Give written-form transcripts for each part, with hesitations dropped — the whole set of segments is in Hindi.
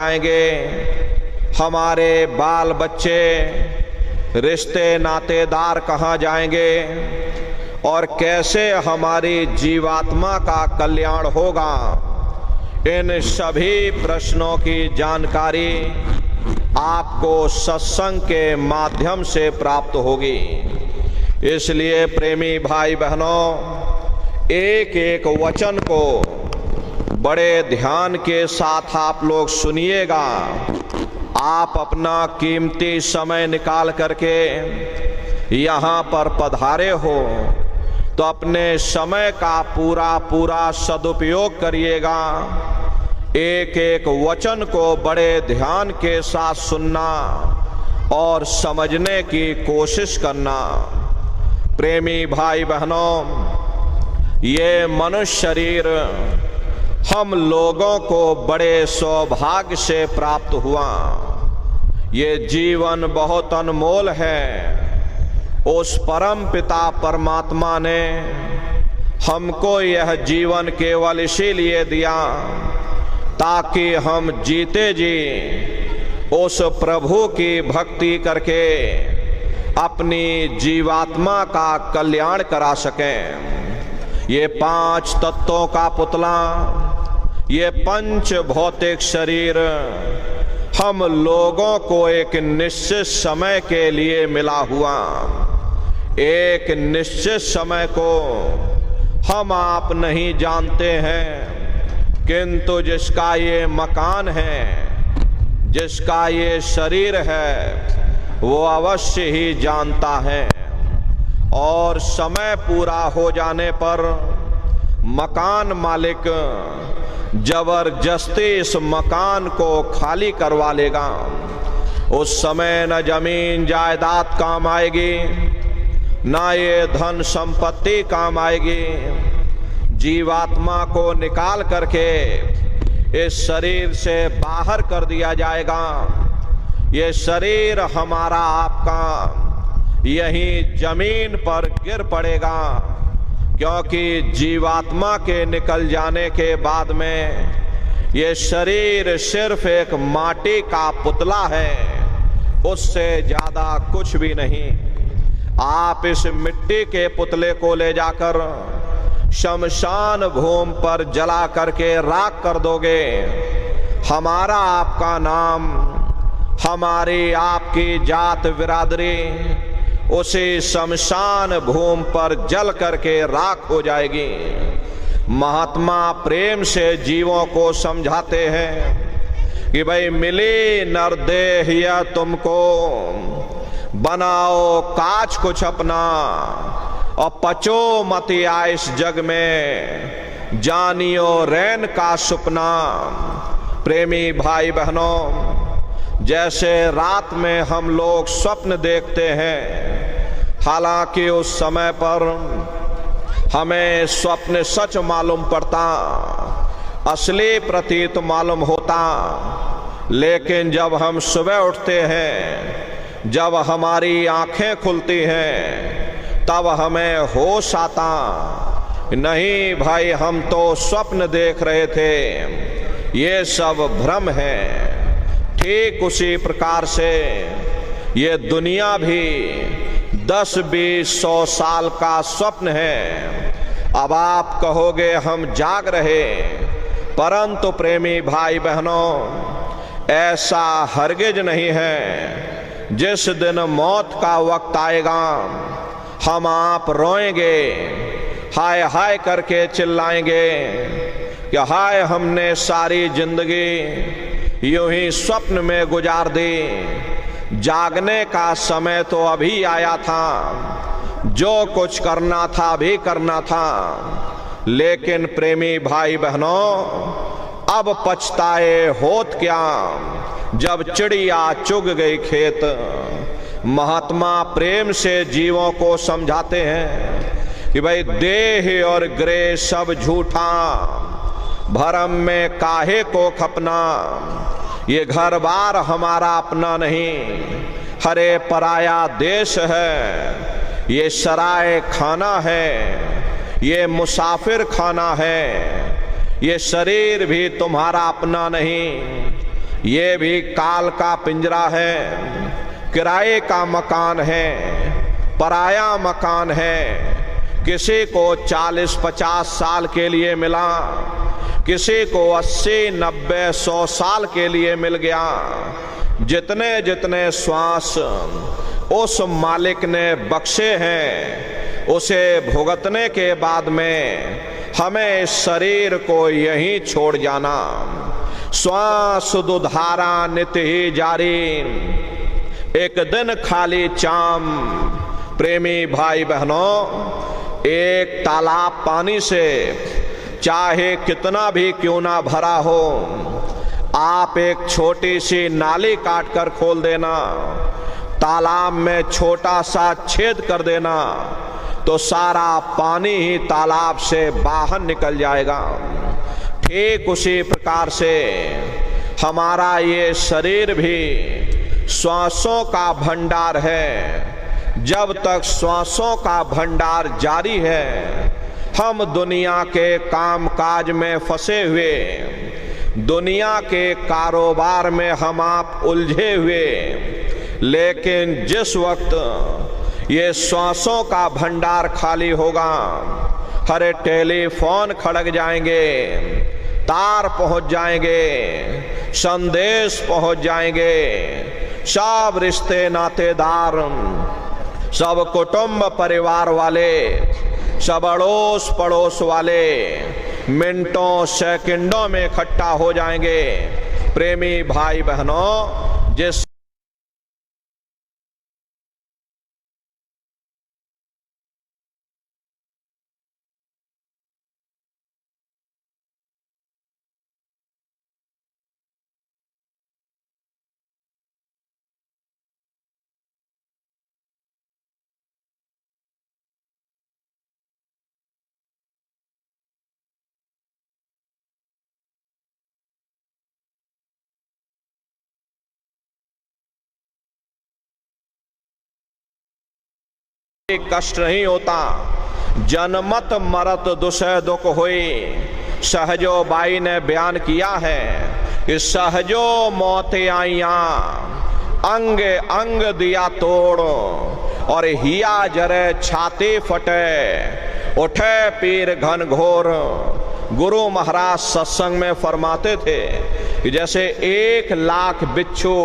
जाएंगे, हमारे बाल बच्चे, रिश्ते नातेदार कहाँ जाएंगे और कैसे हमारी जीवात्मा का कल्याण होगा, इन सभी प्रश्नों की जानकारी आपको सत्संग के माध्यम से प्राप्त होगी। इसलिए प्रेमी भाई बहनों, एक एक वचन को बड़े ध्यान के साथ आप लोग सुनिएगा। आप अपना कीमती समय निकाल करके यहाँ पर पधारे हो तो अपने समय का पूरा सदुपयोग करिएगा। एक एक वचन को बड़े ध्यान के साथ सुनना और समझने की कोशिश करना। प्रेमी भाई बहनों, ये मनुष्य शरीर हम लोगों को बड़े सौभाग्य से प्राप्त हुआ। ये जीवन बहुत अनमोल है। उस परम पिता परमात्मा ने हमको यह जीवन केवल इसीलिए दिया ताकि हम जीते जी उस प्रभु की भक्ति करके अपनी जीवात्मा का कल्याण करा सकें। ये पांच तत्वों का पुतला, ये पंच भौतिक शरीर हम लोगों को एक निश्चित समय के लिए मिला हुआ। एक निश्चित समय को हम आप नहीं जानते हैं, किंतु जिसका ये मकान है, जिसका ये शरीर है, वो अवश्य ही जानता है। और समय पूरा हो जाने पर मकान मालिक जबरदस्ती इस मकान को खाली करवा लेगा। उस समय न जमीन जायदाद काम आएगी, ना ये धन संपत्ति काम आएगी। जीवात्मा को निकाल करके इस शरीर से बाहर कर दिया जाएगा। ये शरीर हमारा आपका यहीं जमीन पर गिर पड़ेगा, क्योंकि जीवात्मा के निकल जाने के बाद में ये शरीर सिर्फ एक माटी का पुतला है, उससे ज्यादा कुछ भी नहीं। आप इस मिट्टी के पुतले को ले जाकर शमशान भूमि पर जला करके राख कर दोगे, हमारा आपका नाम, हमारी आपकी जात बिरादरी उसी शमशान भूमि पर जल करके राख हो जाएगी। महात्मा प्रेम से जीवों को समझाते हैं कि भाई मिली नरदेह या तुमको, बनाओ काज कुछ अपना और पचो मत इस जग में, जानियो रैन का सुपना। प्रेमी भाई बहनों, जैसे रात में हम लोग स्वप्न देखते हैं, हालांकि उस समय पर हमें स्वप्न सच मालूम पड़ता, असली प्रतीत मालूम होता, लेकिन जब हम सुबह उठते हैं, जब हमारी आंखें खुलती हैं, तब हमें होश आता, नहीं भाई हम तो स्वप्न देख रहे थे, ये सब भ्रम है। ठीक उसी प्रकार से ये दुनिया भी 10, 20, 100 साल का स्वप्न है। अब आप कहोगे हम जाग रहे, परंतु प्रेमी भाई बहनों, ऐसा हरगिज नहीं है। जिस दिन मौत का वक्त आएगा, हम आप रोएंगे, हाय हाय करके चिल्लाएंगे कि हाय हमने सारी जिंदगी यूं ही स्वप्न में गुजार दी। जागने का समय तो अभी आया था, जो कुछ करना था अभी करना था। लेकिन प्रेमी भाई बहनों, अब पछताए होत क्या, जब चिड़िया चुग गई खेत। महात्मा प्रेम से जीवों को समझाते हैं कि भाई देह और ग्रह सब झूठा, भरम में काहे को खपना। ये घर बार हमारा अपना नहीं, हरे पराया देश है। ये सराय खाना है, ये मुसाफिर खाना है। ये शरीर भी तुम्हारा अपना नहीं, ये भी काल का पिंजरा है, किराए का मकान है, पराया मकान है। किसी को 40-50 साल के लिए मिला, किसी को 80-90-100 साल के लिए मिल गया। जितने जितने श्वास उस मालिक ने बख्शे हैं, उसे भुगतने के बाद में हमें इस शरीर को यहीं छोड़ जाना। श्वास दुधारा नित्य ही जारी, एक दिन खाली चाम। प्रेमी भाई बहनों, एक तालाब पानी से चाहे कितना भी क्यों ना भरा हो, आप एक छोटी सी नाली काट कर खोल देना, तालाब में छोटा सा छेद कर देना, तो सारा पानी ही तालाब से बाहर निकल जाएगा। ठीक उसी प्रकार से हमारा ये शरीर भी श्वासों का भंडार है। जब तक श्वासों का भंडार जारी है, हम दुनिया के काम काज में फंसे हुए, दुनिया के कारोबार में हम आप उलझे हुए। लेकिन जिस वक्त ये श्वासों का भंडार खाली होगा, हरे टेलीफोन खड़क जाएंगे, तार पहुंच जाएंगे, संदेश पहुंच जाएंगे, सब रिश्ते नातेदार, सब कुटुंब परिवार वाले, सब अड़ोस पड़ोस वाले मिनटों सेकंडों में इकट्ठा हो जाएंगे। प्रेमी भाई बहनों, जिस कष्ट नहीं होता, जनमत मरत दुसह दुख हुई। सहजो बाई ने बयान किया है कि सहजो मौत आईया, अंग अंग दिया तोड़, और हिया जरे छाती फटे, उठे पीर घन घोर। गुरु महाराज सत्संग में फरमाते थे कि जैसे 1,00,000 बिच्छू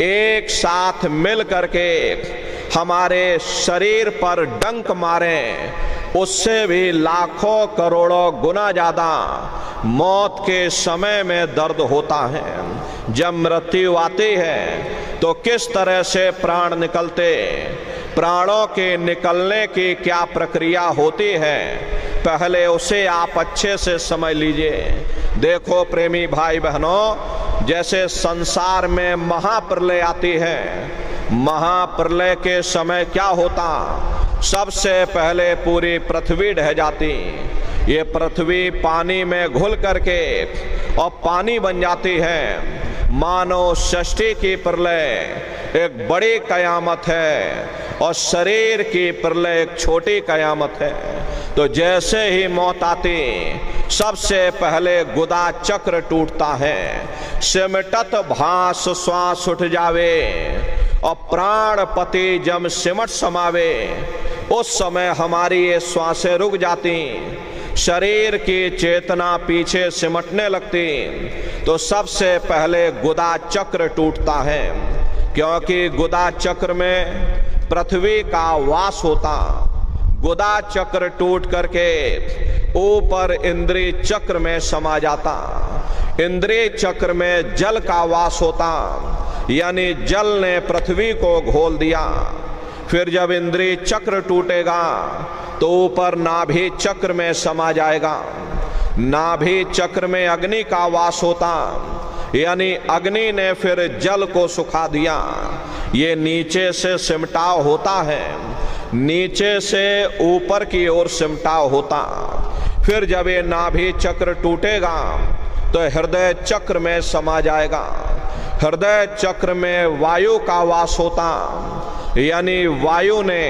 एक साथ मिल करके हमारे शरीर पर डंक मारे, उससे भी लाखों करोड़ों गुना ज्यादा मौत के समय में दर्द होता है। जब मृत्यु आती है तो किस तरह से प्राण निकलते, प्राणों के निकलने की क्या प्रक्रिया होती है, पहले उसे आप अच्छे से समझ लीजिए। देखो प्रेमी भाई बहनों, जैसे संसार में महाप्रलय आती है, महाप्रलय के समय क्या होता, सबसे पहले पूरी पृथ्वी ढह जाती। ये पृथ्वी पानी में घुल करके और पानी बन जाती है। मानव सृष्टि की प्रलय एक बड़ी कयामत है और शरीर की प्रलय एक छोटी कयामत है। तो जैसे ही मौत आती, सबसे पहले गुदा चक्र टूटता है, सिमटत भास श्वास उठ जावे, और प्राणपति जब सिमट समावे, उस समय हमारी ये श्वासें रुक जाती, शरीर की चेतना पीछे सिमटने लगती। तो सबसे पहले गुदा चक्र टूटता है, क्योंकि गुदा चक्र में पृथ्वी का वास होता। गुदा चक्र टूट करके ऊपर इंद्रिय चक्र में समा जाता। इंद्रिय चक्र में जल का वास होता, यानी जल ने पृथ्वी को घोल दिया। फिर जब इंद्रिय चक्र टूटेगा तो ऊपर नाभि चक्र में समा जाएगा। नाभि चक्र में अग्नि का वास होता, यानी अग्नि ने फिर जल को सुखा दिया। ये नीचे से सिमटाव होता है, नीचे से ऊपर की ओर सिमटाव होता। फिर जब ये नाभि चक्र टूटेगा तो हृदय चक्र में समा जाएगा। हृदय चक्र में वायु का वास होता, यानी वायु ने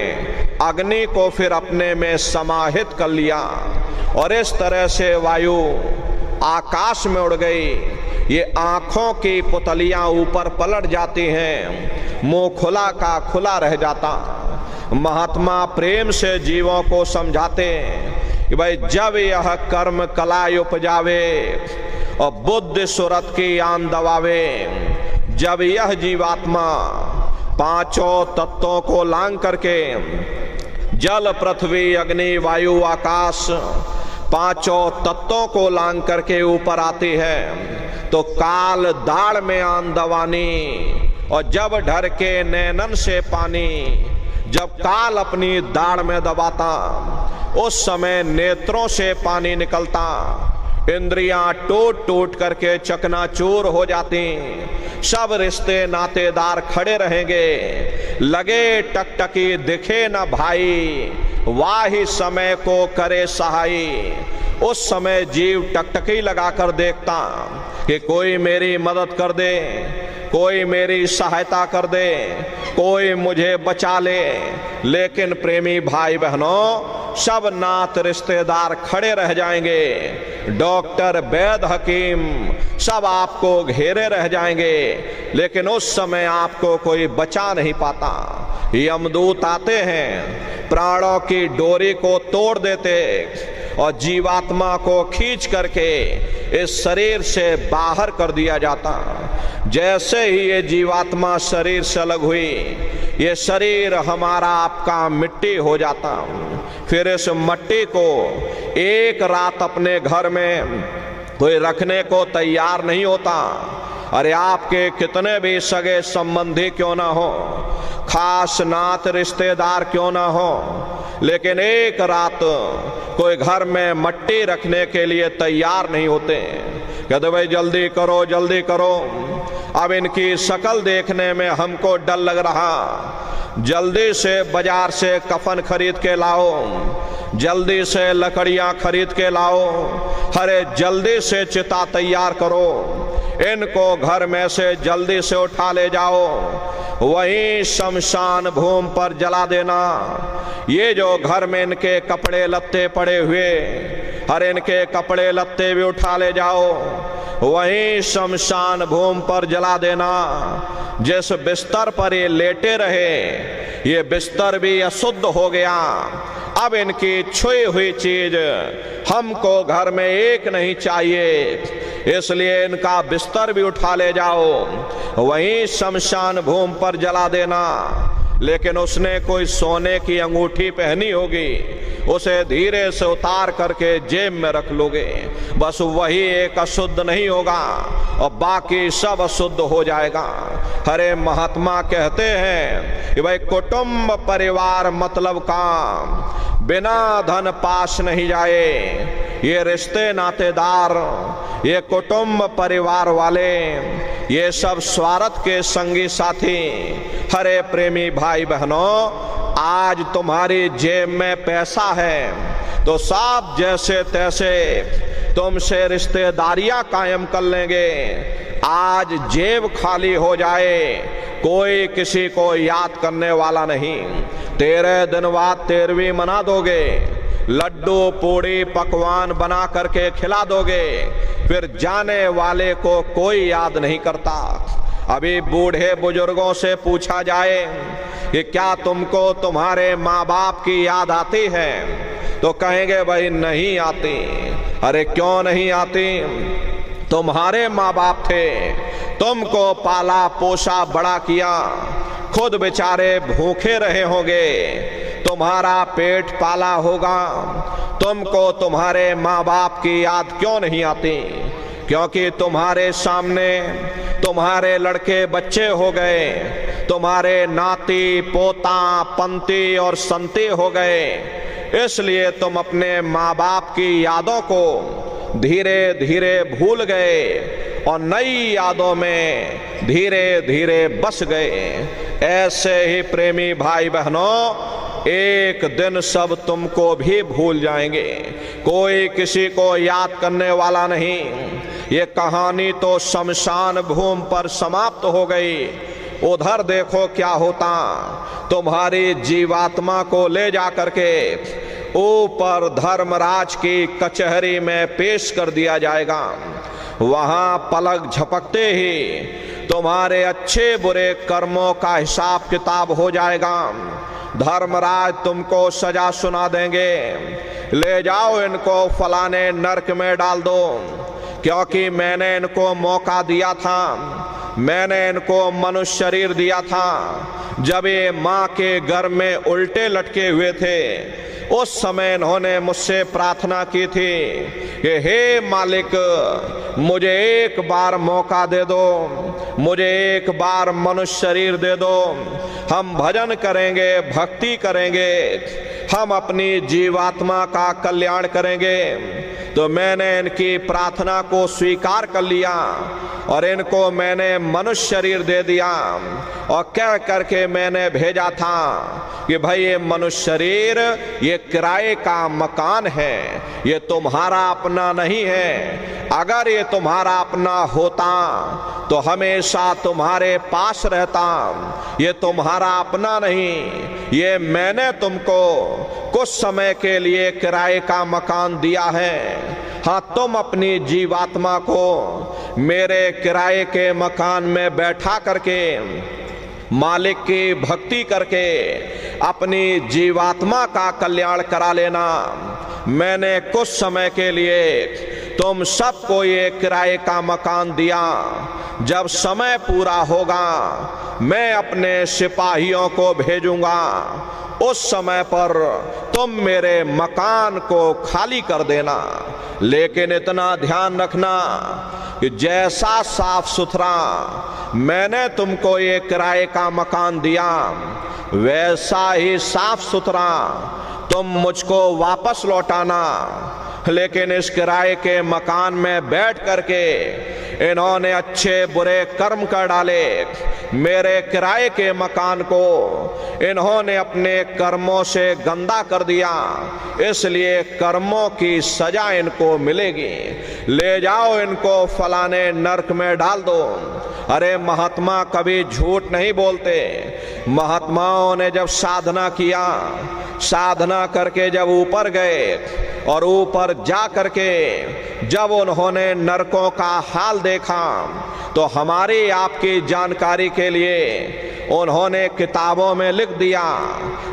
अग्नि को फिर अपने में समाहित कर लिया, और इस तरह से वायु आकाश में उड़ गई। ये आंखों की पुतलियां ऊपर पलट जाती हैं, मुंह खुला का खुला रह जाता। महात्मा प्रेम से जीवों को समझाते कि भाई जब यह कर्म कलाई उपजावे और बुद्धि सुरत की आन दबावे, जब यह जीवात्मा पांचों तत्वों को लांग करके जल पृथ्वी अग्नि वायु आकाश पांचों तत्वों को लांग करके ऊपर आती है, तो काल दाढ़ में आन दबानी और जब ढर के नैनन से पानी, जब काल अपनी दाढ़ में दबाता उस समय नेत्रों से पानी निकलता, इंद्रियां टूट टूट करके चकनाचूर हो जाती, सब रिश्ते नातेदार खड़े रहेंगे, लगे टकटकी दिखे न भाई, वाही समय को करे सहाई। उस समय जीव टकटकी लगाकर देखता कि कोई मेरी मदद कर दे, कोई मेरी सहायता कर दे, कोई मुझे बचा ले। लेकिन प्रेमी भाई बहनों, सब नात रिश्तेदार खड़े रह जाएंगे, डॉक्टर वैद हकीम सब आपको घेरे रह जाएंगे, लेकिन उस समय आपको कोई बचा नहीं पाता। यमदूत आते हैं, प्राणों की डोरी को तोड़ देते और जीवात्मा को खींच करके इस शरीर से बाहर कर दिया जाता। जैसे ही ये जीवात्मा शरीर से अलग हुई, ये शरीर हमारा आपका मिट्टी हो जाता। फिर इस मिट्टी को एक रात अपने घर में कोई रखने को तैयार नहीं होता। अरे आपके कितने भी सगे संबंधी क्यों ना हो, खास नात रिश्तेदार क्यों ना हो, लेकिन एक रात कोई घर में मट्टी रखने के लिए तैयार नहीं होते। कहते भाई जल्दी करो जल्दी करो, अब इनकी शक्ल देखने में हमको डर लग रहा, जल्दी से बाजार से कफन खरीद के लाओ, जल्दी से लकड़ियां खरीद के लाओ, अरे जल्दी से चिता तैयार करो, इनको घर में से जल्दी से उठा ले जाओ, वहीं शमशान भूमि पर जला देना। ये जो घर में इनके कपड़े लत्ते पड़े हुए, अरे इनके कपड़े लत्ते भी उठा ले जाओ, वहीं शमशान भूमि पर जला देना। जिस बिस्तर पर ये लेटे रहे, ये बिस्तर भी अशुद्ध हो गया, अब इनकी छुई हुई चीज हमको घर में एक नहीं चाहिए, इसलिए इनका बिस्तर भी उठा ले जाओ, वहीं शमशान भूमि पर जला देना। लेकिन उसने कोई सोने की अंगूठी पहनी होगी, उसे धीरे से उतार करके जेब में रख लोगे, बस वही एक अशुद्ध नहीं होगा और बाकी सब अशुद्ध हो जाएगा। हरे महात्मा कहते हैं कि भाई कुटुंब परिवार मतलब काम, बिना धन पास नहीं जाए। ये रिश्ते नातेदार, ये कुटुंब परिवार वाले, ये सब स्वार्थ के संगी साथी। हरे प्रेमी भाई बहनों, आज तुम्हारी जेब में पैसा है तो सब जैसे तैसे तुमसे रिश्तेदारियां कायम कर लेंगे। आज जेब खाली हो जाए, कोई किसी को याद करने वाला नहीं। 13 दिन बाद 13वीं मना दोगे, लड्डू पूड़ी पकवान बना करके खिला दोगे, फिर जाने वाले को कोई याद नहीं करता। अभी बूढ़े बुजुर्गों से पूछा जाए कि क्या तुमको तुम्हारे माँ बाप की याद आती है, तो कहेंगे भाई नहीं आती। अरे क्यों नहीं आती? तुम्हारे माँ बाप थे, तुमको पाला पोसा बड़ा किया, खुद बेचारे भूखे रहे होंगे, तुम्हारा पेट पाला होगा, तुमको तुम्हारे माँ बाप की याद क्यों नहीं आती? क्योंकि तुम्हारे सामने तुम्हारे लड़के बच्चे हो गए, तुम्हारे नाती पोता पंती और संती हो गए, इसलिए तुम अपने माँ बाप की यादों को धीरे धीरे भूल गए और नई यादों में धीरे धीरे बस गए। ऐसे ही प्रेमी भाई बहनों, एक दिन सब तुमको भी भूल जाएंगे, कोई किसी को याद करने वाला नहीं। ये कहानी तो शमशान भूमि पर समाप्त हो गई। उधर देखो क्या होता, तुम्हारी जीवात्मा को ले जा करके ऊपर धर्मराज की कचहरी में पेश कर दिया जाएगा। वहां पलक झपकते ही तुम्हारे अच्छे बुरे कर्मों का हिसाब किताब हो जाएगा। धर्मराज तुमको सजा सुना देंगे, ले जाओ इनको फलाने नरक में डाल दो, क्योंकि मैंने इनको मौका दिया था, मैंने इनको मनुष्य शरीर दिया था। जब ये माँ के गर्भ में उल्टे लटके हुए थे, उस समय इन्होंने मुझसे प्रार्थना की थी कि हे मालिक, मुझे एक बार मौका दे दो, मुझे एक बार मनुष्य शरीर दे दो, हम भजन करेंगे, भक्ति करेंगे, हम अपनी जीवात्मा का कल्याण करेंगे। तो मैंने इनकी प्रार्थना को स्वीकार कर लिया और इनको मैंने मनुष्य शरीर दे दिया और कह करके मैंने भेजा था कि भाई ये मनुष्य शरीर ये किराए का मकान है, ये तुम्हारा अपना नहीं है। अगर ये तुम्हारा अपना होता तो हमेशा तुम्हारे पास रहता, ये तुम्हारा अपना नहीं, ये मैंने तुमको कुछ समय के लिए किराए का मकान दिया है। हाँ, तुम अपनी जीवात्मा को मेरे किराए के मकान में बैठा करके मालिक की भक्ति करके अपनी जीवात्मा का कल्याण करा लेना। मैंने कुछ समय के लिए तुम सबको ये किराए का मकान दिया, जब समय पूरा होगा मैं अपने सिपाहियों को भेजूंगा, उस समय पर तुम मेरे मकान को खाली कर देना। लेकिन इतना ध्यान रखना कि जैसा साफ सुथरा मैंने तुमको ये किराए का मकान दिया, वैसा ही साफ सुथरा तुम मुझको वापस लौटाना। लेकिन इस किराए के मकान में बैठ करके इन्होंने अच्छे बुरे कर्म कर डाले, मेरे किराए के मकान को इन्होंने अपने कर्मों से गंदा कर दिया, इसलिए कर्मों की सजा इनको मिलेगी। ले जाओ इनको फलाने नरक में डाल दो। अरे महात्मा कभी झूठ नहीं बोलते। महात्माओं ने जब साधना किया, साधना करके जब ऊपर गए और ऊपर जा करके जब उन्होंने नरकों का हाल देखा, तो हमारी आपकी जानकारी के लिए उन्होंने किताबों में लिख दिया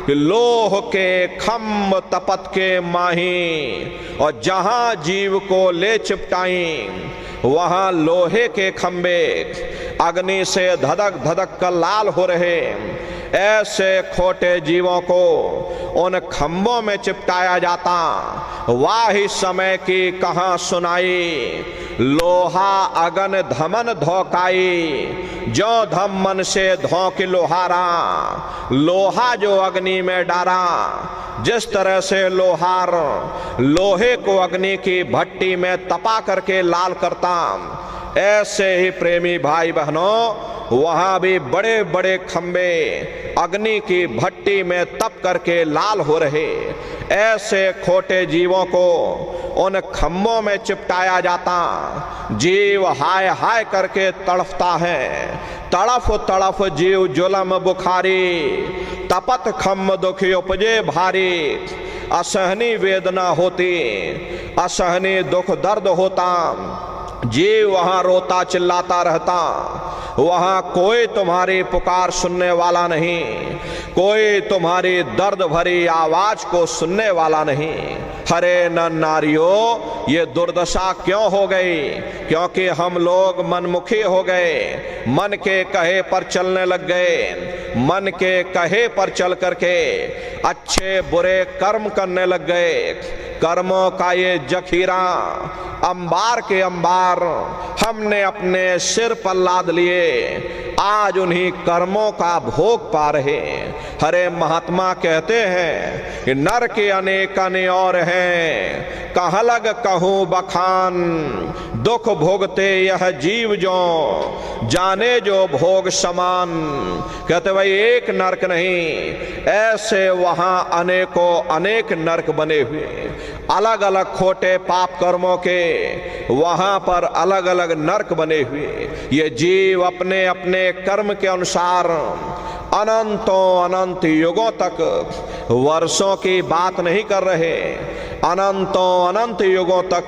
कि लोह के खम्भ तपत के माही, और जहां जीव को ले चिपटाई वहां लोहे के खंबे अग्नि से धधक धधक कर लाल हो रहे। ऐसे खोटे जीवों को उन खंभों में चिपटाया जाता। वाही समय की कहां सुनाई, लोहा अगन धमन धोकाई, जो धम मन से धोक लोहारा, लोहा जो अग्नि में डारा। जिस तरह से लोहार लोहे को अग्नि की भट्टी में तपा करके लाल करता, ऐसे ही प्रेमी भाई बहनों वहां भी बड़े बड़े खंबे अग्नि की भट्टी में तप करके लाल हो रहे। ऐसे खोटे जीवों को उन खंभों में चिपटाया जाता। जीव हाय हाय करके तड़फता है, तड़फ तड़फ जीव जुलम बुखारी, तपत खम्भ दुखी उपजे भारी। असहनी वेदना होती, असहनी दुख दर्द होता, जीव वहां रोता चिल्लाता रहता। वहां कोई तुम्हारी पुकार सुनने वाला नहीं, कोई तुम्हारी दर्द भरी आवाज को सुनने वाला नहीं। हरे नर नारियों, ये दुर्दशा क्यों हो गई? क्योंकि हम लोग मनमुखी हो गए, मन के कहे पर चलने लग गए, मन के कहे पर चल करके अच्छे बुरे कर्म करने लग गए। कर्मों का ये जखीरा अंबार के अंबार हमने अपने सिर पर लाद लिए, आज उन्हीं कर्मों का भोग पा रहे। हरे महात्मा कहते हैं कि नर के अनेक अने और हैं, कहाँ लग कहूँ बखान, दुख भोगते यह जीव जो जाने जो भोग समान। कहते भाई एक नरक नहीं, ऐसे वहां अनेकों अनेक नरक बने हुए, अलग अलग खोटे पाप कर्मों के वहां पर अलग अलग नरक बने हुए। ये जीव अपने अपने कर्म के अनुसार अनंतों अनंत युगों तक, वर्षों की बात नहीं कर रहे, अनंतों अनंत युगों तक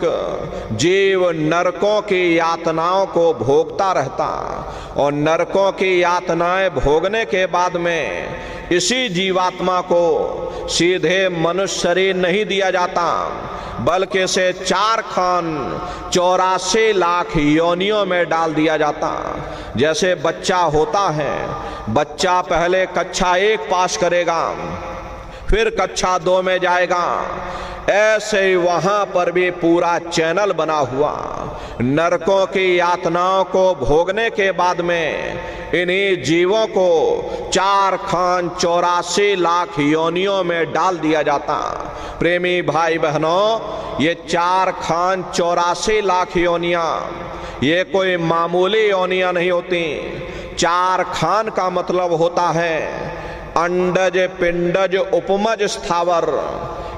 जीव नरकों की यातनाओं को भोगता रहता, और नरकों की यातनाएं भोगने के बाद में इसी जीवात्मा को सीधे मनुष्य शरीर नहीं दिया जाता, बल्कि इसे 4 खान 84 लाख योनियों में डाल दिया जाता। जैसे बच्चा होता है, बच्चा पहले कक्षा 1 पास करेगा, फिर कक्षा 2 में जाएगा, ऐसे ही वहां पर भी पूरा चैनल बना हुआ। नरकों की यातनाओं को भोगने के बाद में इन्हीं जीवों को 4 खान 84 लाख योनियों में डाल दिया जाता। प्रेमी भाई बहनों, ये 4 खान 84 लाख योनियां ये कोई मामूली योनियां नहीं होती। 4 खान का मतलब होता है अंडज पिंडज उपमज स्थावर,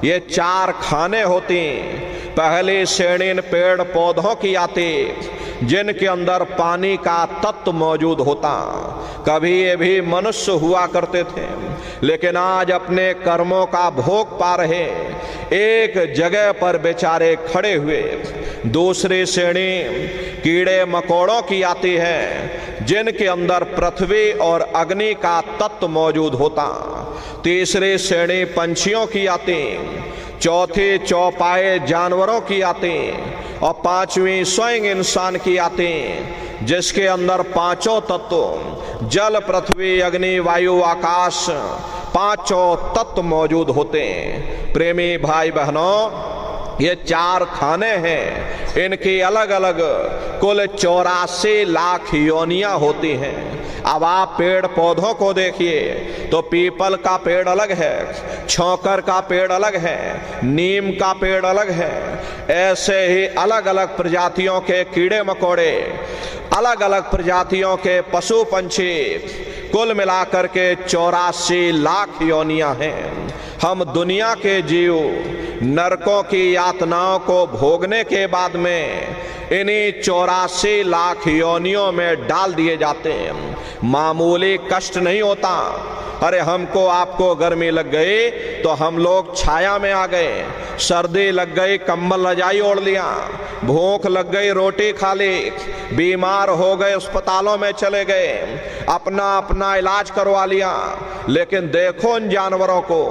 ये 4 खाने होती। पहली श्रेणी पेड़ पौधों की आती, जिनके अंदर पानी का तत्व मौजूद होता। कभी ये भी मनुष्य हुआ करते थे, लेकिन आज अपने कर्मों का भोग पा रहे एक जगह पर बेचारे खड़े हुए। दूसरी श्रेणी कीड़े मकोड़ों की आती है, जिनके अंदर पृथ्वी और अग्नि का तत्व मौजूद होता। तीसरी श्रेणी पंछियों की आती, चौथी चौपाए जानवरों की आती, और 5वीं स्वयं इंसान की आती, जिसके अंदर 5 तत्व जल पृथ्वी अग्नि वायु आकाश 5 तत्व मौजूद होते हैं। प्रेमी भाई बहनों, ये 4 खाने हैं, इनकी अलग अलग कुल 84 लाख योनियां होती हैं। अब आप पेड़ पौधों को देखिए तो पीपल का पेड़ अलग है, छौकर का पेड़ अलग है, नीम का पेड़ अलग है। ऐसे ही अलग अलग प्रजातियों के कीड़े मकोड़े, अलग अलग प्रजातियों के पशु पंछी, कुल मिलाकर के 84 लाख योनियां हैं। हम दुनिया के जीव नरकों की यातनाओं को भोगने के बाद में इन्हीं 84 लाख योनियों में डाल दिए जाते हैं। मामूली कष्ट नहीं होता। अरे हमको आपको गर्मी लग गई तो हम लोग छाया में आ गए, सर्दी लग गई कंबल रजाई ओढ़ लिया, भूख लग गई रोटी खा ली, बीमार हो गए अस्पतालों में चले गए, अपना अपना इलाज करवा लिया। लेकिन देखो इन जानवरों को,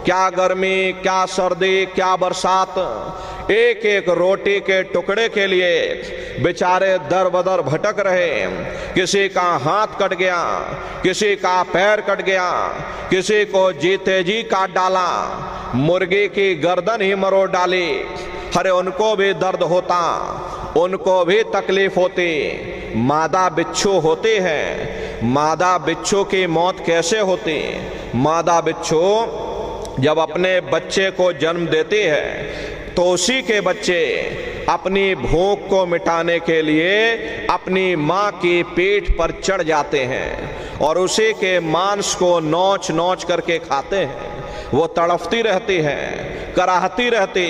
क्या गर्मी, क्या सर्दी, क्या बरसात, एक एक रोटी के टुकड़े के लिए बेचारे दर बदर भटक रहे। किसी का हाथ कट गया, किसी का पैर कट गया, किसी को जीते जी काट डाला, मुर्गी की गर्दन ही मरोड़ डाली। अरे उनको भी दर्द होता, उनको भी तकलीफ होती। मादा बिच्छू होती है, मादा बिच्छू की मौत कैसे होती? मादा बिच्छू जब अपने बच्चे को जन्म देती है तो उसी के बच्चे अपनी भूख को मिटाने के लिए अपनी माँ की पीठ पर चढ़ जाते हैं और उसी के मांस को नोच नोच करके खाते हैं। वो तड़फती रहती है, कराहती रहती,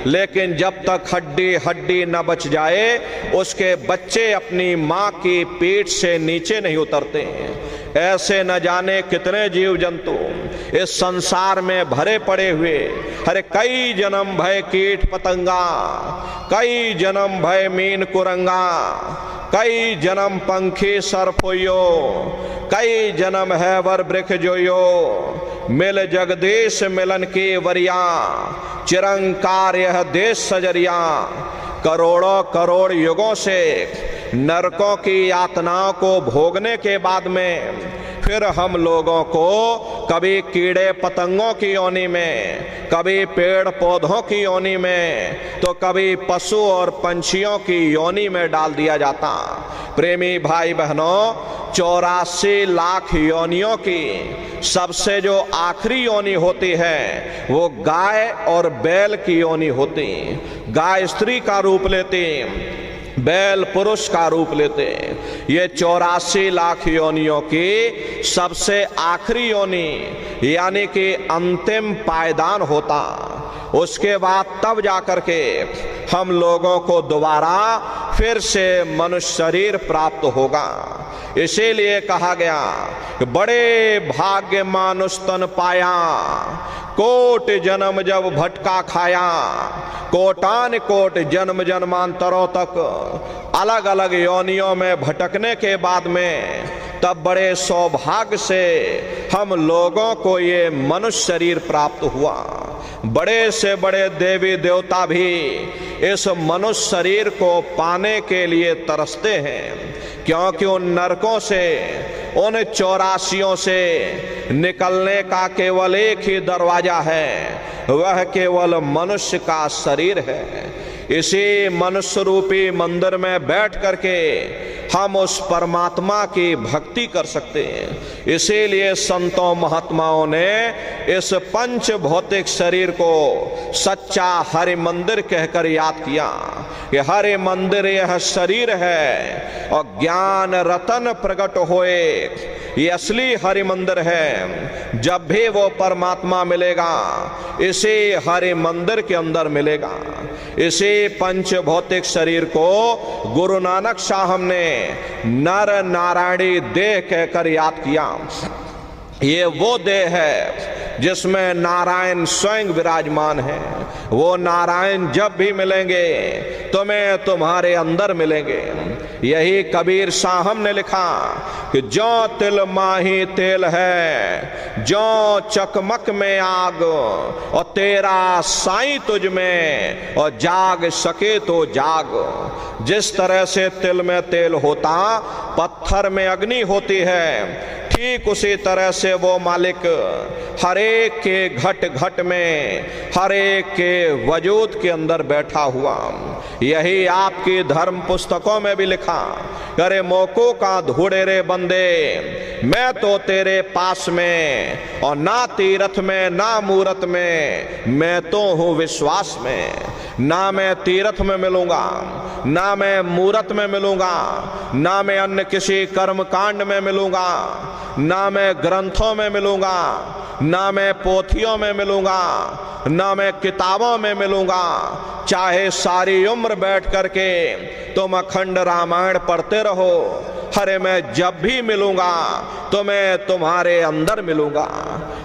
लेकिन जब तक हड्डी हड्डी न बच जाए उसके बच्चे अपनी माँ की पीठ से नीचे नहीं उतरते हैं। ऐसे न जाने कितने जीव जंतु इस संसार में भरे पड़े हुए। अरे कई जन्म भय कीट पतंगा, कई जन्म भय मीन कुरंगा, कई जन्म पंखी सरफोयो, कई जन्म है वर वृक्ष जोयो, मिल जगदीश मिलन की वरिया, चिरंकार यह देश सजरिया। करोड़ों करोड़ युगों से नरकों की यातनाओं को भोगने के बाद में फिर हम लोगों को कभी कीड़े पतंगों की योनि में, कभी पेड़ पौधों की योनि में, तो कभी पशु और पंछियों की योनि में डाल दिया जाता। प्रेमी भाई बहनों, 84 लाख योनियों की सबसे जो आखिरी योनि होती है वो गाय और बैल की योनि होती। गाय स्त्री का रूप लेती, बैल पुरुष का रूप लेते। ये 84 लाख योनियों की सबसे आखिरी योनि यानी कि अंतिम पायदान होता। उसके बाद तब जाकर के हम लोगों को दोबारा फिर से मनुष्य शरीर प्राप्त होगा। इसीलिए कहा गया कि बड़े भाग्य मानुष तन पाया, कोट जन्म जब भटका खाया। कोटान कोट जन्म जन्मांतरों तक अलग अलग योनियों में भटकने के बाद में तब बड़े सौभाग्य से हम लोगों को ये मनुष्य शरीर प्राप्त हुआ। बड़े से बड़े देवी देवता भी इस मनुष्य शरीर को पाने के लिए तरसते हैं, क्योंकि उन नरकों से, उन 84 से निकलने का केवल एक ही दरवाजा है, वह केवल मनुष्य का शरीर है। इसी मनुष्य रूपी मंदिर में बैठ करके हम उस परमात्मा की भक्ति कर सकते हैं। इसीलिए संतों महात्माओं ने इस पंच भौतिक शरीर को सच्चा हरि मंदिर कहकर याद किया कि हरि मंदिर यह शरीर है और ज्ञान रतन प्रकट होए, ये असली हरि मंदिर है। जब भी वो परमात्मा मिलेगा इसी हरि मंदिर के अंदर मिलेगा। इसी पंच भौतिक शरीर को गुरु नानक साहब ने नर नारायणी देह कहकर याद किया। ये वो देह है जिसमें नारायण स्वयं विराजमान है। वो नारायण जब भी मिलेंगे तुम्हें तुम्हारे अंदर मिलेंगे। यही कबीर साहब ने लिखा कि जो तिल माही तेल है, जो चकमक में आग, और तेरा साईं तुझ में, और जाग सके तो जाग। जिस तरह से तिल में तेल होता, पत्थर में अग्नि होती है, ठीक उसी तरह से वो मालिक हरेक के घट घट में, हरेक के वजूद के अंदर बैठा हुआ। यही आपकी धर्म पुस्तकों में भी लिखा, करे मोको का धूड़े रे बंदे, मैं तो तेरे पास में, और ना तीरथ में ना मूरत में, मैं तो हूँ विश्वास में। ना मैं तीर्थ में मिलूंगा, ना मैं मूरत में मिलूंगा, ना मैं अन्य किसी कर्म कांड में मिलूंगा, ना मैं ग्रंथों में मिलूंगा, ना मैं पोथियों में मिलूंगा, ना मैं किताबों में मिलूंगा। चाहे सारी उम्र बैठ करके तुम अखंड रामायण पढ़ते रहो, हरे मैं जब भी मिलूंगा तो मैं तुम्हारे अंदर मिलूंगा।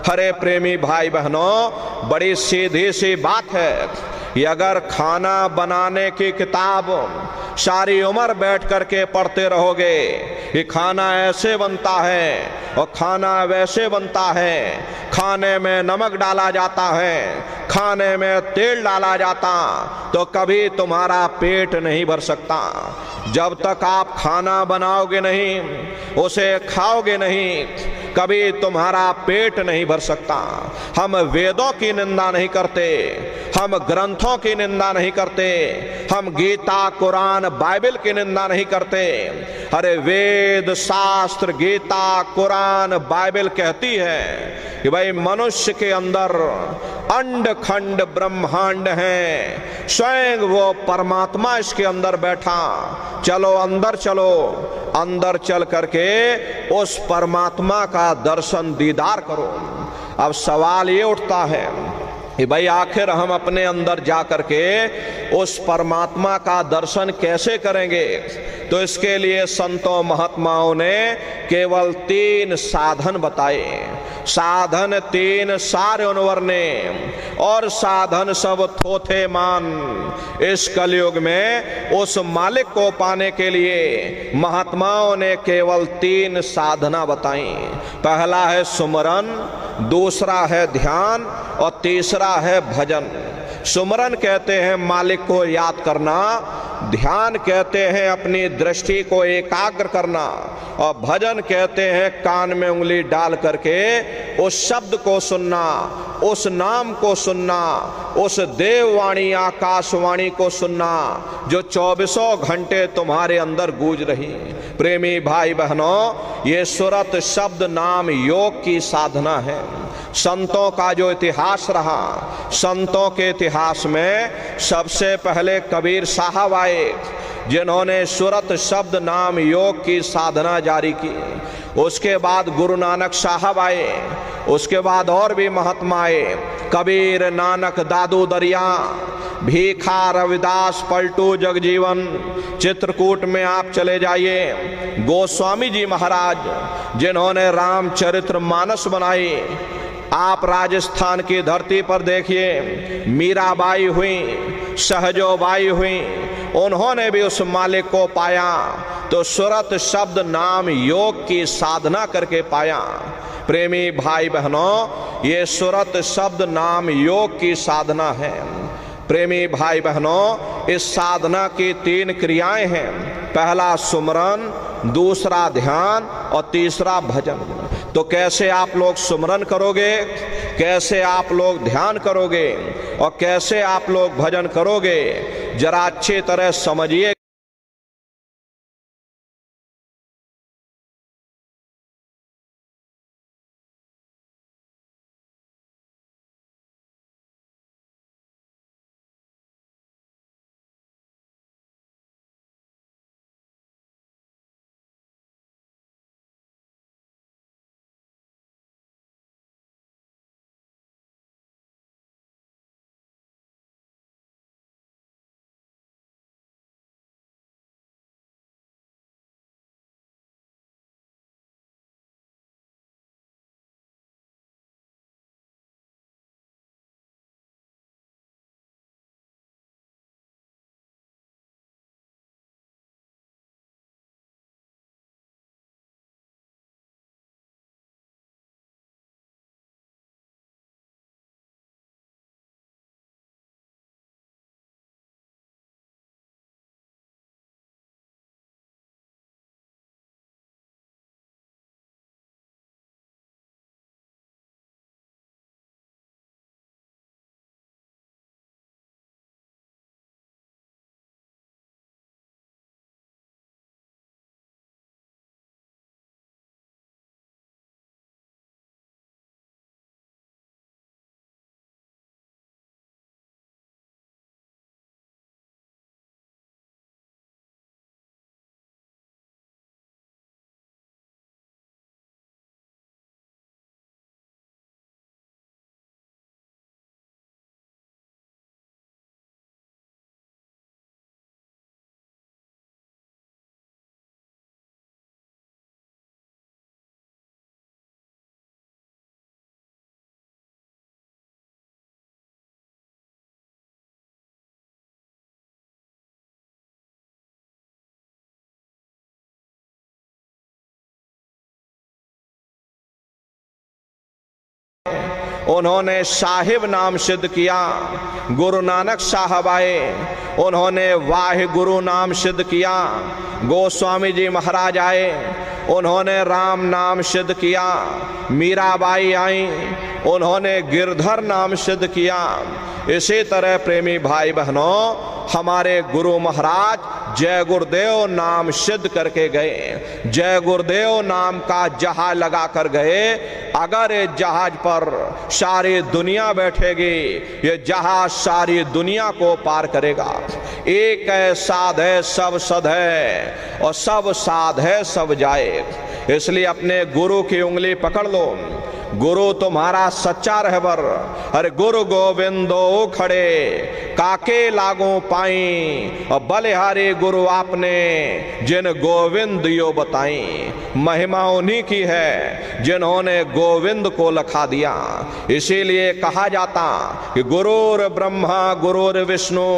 हरे प्रेमी भाई बहनों, बड़ी सीधी सी बात है। ये अगर खाना बनाने की किताब सारी उम्र बैठ करके पढ़ते रहोगे, ये खाना ऐसे बनता है और खाना वैसे बनता है, खाने में नमक डाला जाता है, खाने में तेल डाला जाता, तो कभी तुम्हारा पेट नहीं भर सकता। जब तक आप खाना बनाओगे नहीं, उसे खाओगे नहीं, कभी तुम्हारा पेट नहीं भर सकता। हम वेदों की निंदा नहीं करते, हम ग्रंथों की निंदा नहीं करते, हम गीता कुरान बाइबल की निंदा नहीं करते। अरे वेद शास्त्र गीता कुरान बाइबल कहती है कि भाई मनुष्य के अंदर अंड खंड ब्रह्मांड है, स्वयं वो परमात्मा इसके अंदर बैठा। चलो अंदर चलो, अंदर चल करके उस परमात्मा का दर्शन दीदार करो। अब सवाल ये उठता है कि भाई आखिर हम अपने अंदर जा करके उस परमात्मा का दर्शन कैसे करेंगे? तो इसके लिए संतों महात्माओं ने केवल 3 साधन बताए। साधन 3 सारे उनवर ने, और साधन सब थोथे मान। इस कलयुग में उस मालिक को पाने के लिए महात्माओं ने केवल 3 साधना बताई। पहला है सुमरन, दूसरा है ध्यान, और तीसरा है भजन। सुमरन कहते हैं मालिक को याद करना, ध्यान कहते हैं अपनी दृष्टि को एकाग्र करना, और भजन कहते हैं कान में उंगली डाल करके उस शब्द को सुनना, उस नाम को सुनना, उस देववाणी आकाशवाणी को सुनना जो 24 घंटे तुम्हारे अंदर गूंज रही। प्रेमी भाई बहनों, ये सुरत शब्द नाम योग की साधना है। संतों का जो इतिहास रहा, संतों के इतिहास में सबसे पहले कबीर साहब आए, जिन्होंने सुरत शब्द नाम योग की साधना जारी की। उसके बाद गुरु नानक साहब आए, उसके बाद और भी महात्मा आए। कबीर नानक दादू दरिया, भीखा रविदास पलटू जगजीवन। चित्रकूट में आप चले जाइए, गोस्वामी जी महाराज जिन्होंने रामचरित्र मानस बनाई। आप राजस्थान की धरती पर देखिए, मीराबाई हुई, सहजोबाई हुई, उन्होंने भी उस मालिक को पाया तो सुरत शब्द नाम योग की साधना करके पाया। प्रेमी भाई बहनों, ये सुरत शब्द नाम योग की साधना है। प्रेमी भाई बहनों, इस साधना की 3 क्रियाएं हैं। पहला सुमरन, दूसरा ध्यान और तीसरा भजन। तो कैसे आप लोग सुमरन करोगे, कैसे आप लोग ध्यान करोगे और कैसे आप लोग भजन करोगे, जरा अच्छी तरह समझिए। उन्होंने साहिब नाम सिद्ध किया। गुरु नानक साहब आए, उन्होंने वाहे गुरु नाम सिद्ध किया। गोस्वामी जी महाराज आए, उन्होंने राम नाम सिद्ध किया। मीराबाई आई, उन्होंने गिरधर नाम सिद्ध किया। इसी तरह प्रेमी भाई बहनों, हमारे गुरु महाराज जय गुरुदेव नाम सिद्ध करके गए। जय गुरुदेव नाम का जहाज लगा कर गए। अगर ये जहाज पर सारी दुनिया बैठेगी, ये जहाज सारी दुनिया को पार करेगा। एक है साध है सब सद है, और सब साध है सब जाए। इसलिए अपने गुरु की उंगली पकड़ लो। गुरु तुम्हारा सच्चा रहबर। अरे गुरु गोविंदो खड़े काके लागो पाई, और बलिहारी गुरु आपने जिन गोविंद यो बताई। महिमा उन्हीं की है जिन्होंने गोविंद को लखा दिया। इसीलिए कहा जाता कि गुरुर ब्रह्मा गुरुर विष्णु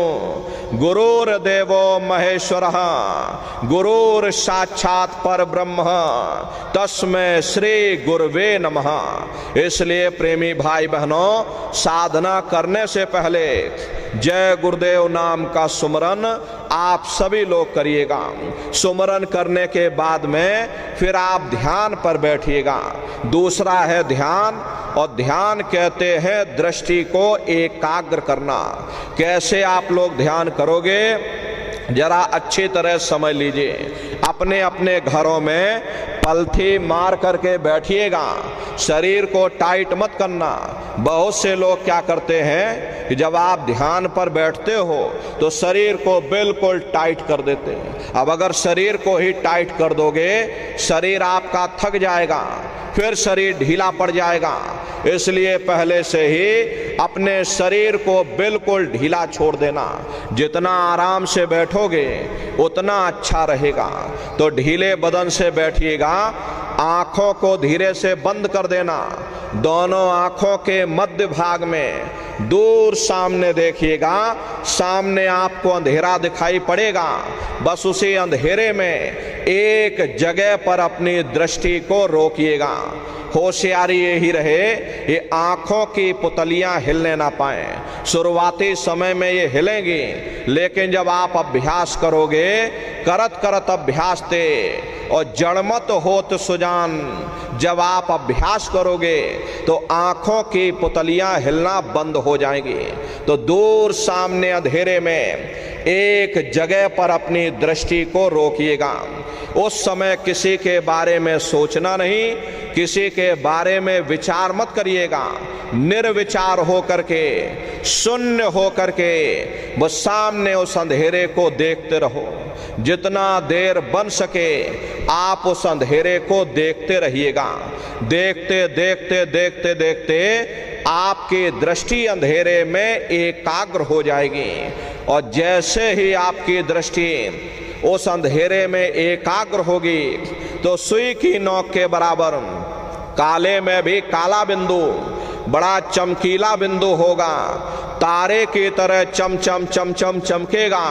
गुरुर देवो महेश्वर गुरुर साक्षात पर ब्रह्म तस्मै श्री गुरुवे नमः। इसलिए प्रेमी भाई बहनों, साधना करने से पहले जय गुरुदेव नाम का सुमरन आप सभी लोग करिएगा। सुमरन करने के बाद में फिर आप ध्यान पर बैठिएगा। दूसरा है ध्यान, और ध्यान कहते हैं दृष्टि को एकाग्र करना। कैसे आप लोग ध्यान करोगे, जरा अच्छी तरह समझ लीजिए। अपने अपने घरों में पलथी मार करके बैठिएगा। शरीर को टाइट मत करना। बहुत से लोग क्या करते हैं कि जब आप ध्यान पर बैठते हो तो शरीर को बिल्कुल टाइट कर देते हैं। अब अगर शरीर को ही टाइट कर दोगे, शरीर आपका थक जाएगा, फिर शरीर ढीला पड़ जाएगा। इसलिए पहले से ही अपने शरीर को बिल्कुल ढीला छोड़ देना। जितना आराम से बैठोगे उतना अच्छा रहेगा। तो ढीले बदन से बैठिएगा। आंखों को धीरे से बंद कर देना। दोनों आंखों के मध्य भाग में दूर सामने देखिएगा। सामने आपको अंधेरा दिखाई पड़ेगा। बस उसी अंधेरे में एक जगह पर अपनी दृष्टि को रोकिएगा। होशियारी यही रहे ये आंखों की पुतलियां हिलने ना पाएं। शुरुआती समय में ये हिलेंगी, लेकिन जब आप अभ्यास करोगे, करत करत अभ्यास ते और जड़मत होत सुजान, जब आप अभ्यास करोगे तो आंखों की पुतलियां हिलना बंद हो जाएंगी। तो दूर सामने अंधेरे में एक जगह पर अपनी दृष्टि को रोकिएगा। उस समय किसी के बारे में सोचना नहीं, किसी के बारे में विचार मत करिएगा। निर्विचार होकर के, शून्य होकर के बस सामने उस अंधेरे को देखते रहो। जितना देर बन सके आप उस अंधेरे को देखते रहिएगा। देखते देखते देखते देखते आपकी दृष्टि अंधेरे में एकाग्र हो जाएगी। और जैसे ही आपकी दृष्टि उस अंधेरे में एकाग्र होगी तो सुई की नोक के बराबर काले में भी काला बिंदु, बड़ा चमकीला बिंदु होगा। तारे की तरह चम चम चम चम चमकेगा।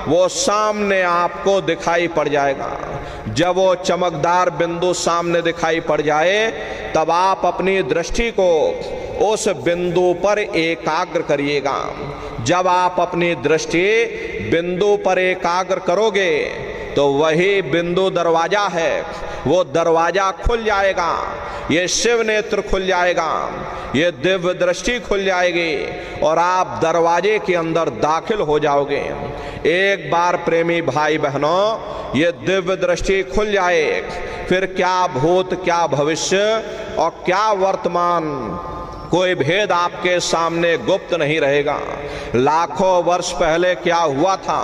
वो सामने आपको दिखाई पड़ जाएगा। जब वो चमकदार बिंदु सामने दिखाई पड़ जाए तब आप अपनी दृष्टि को उस बिंदु पर एकाग्र करिएगा। जब आप अपनी दृष्टि बिंदु पर एकाग्र करोगे तो वही बिंदु दरवाजा है। वो दरवाजा खुल जाएगा। ये शिव नेत्र खुल जाएगा। ये दिव्य दृष्टि खुल जाएगी और आप दरवाजे के अंदर दाखिल हो जाओगे। एक बार प्रेमी भाई बहनों ये दिव्य दृष्टि खुल जाए, फिर क्या भूत, क्या भविष्य और क्या वर्तमान, कोई भेद आपके सामने गुप्त नहीं रहेगा। लाखों वर्ष पहले क्या हुआ था,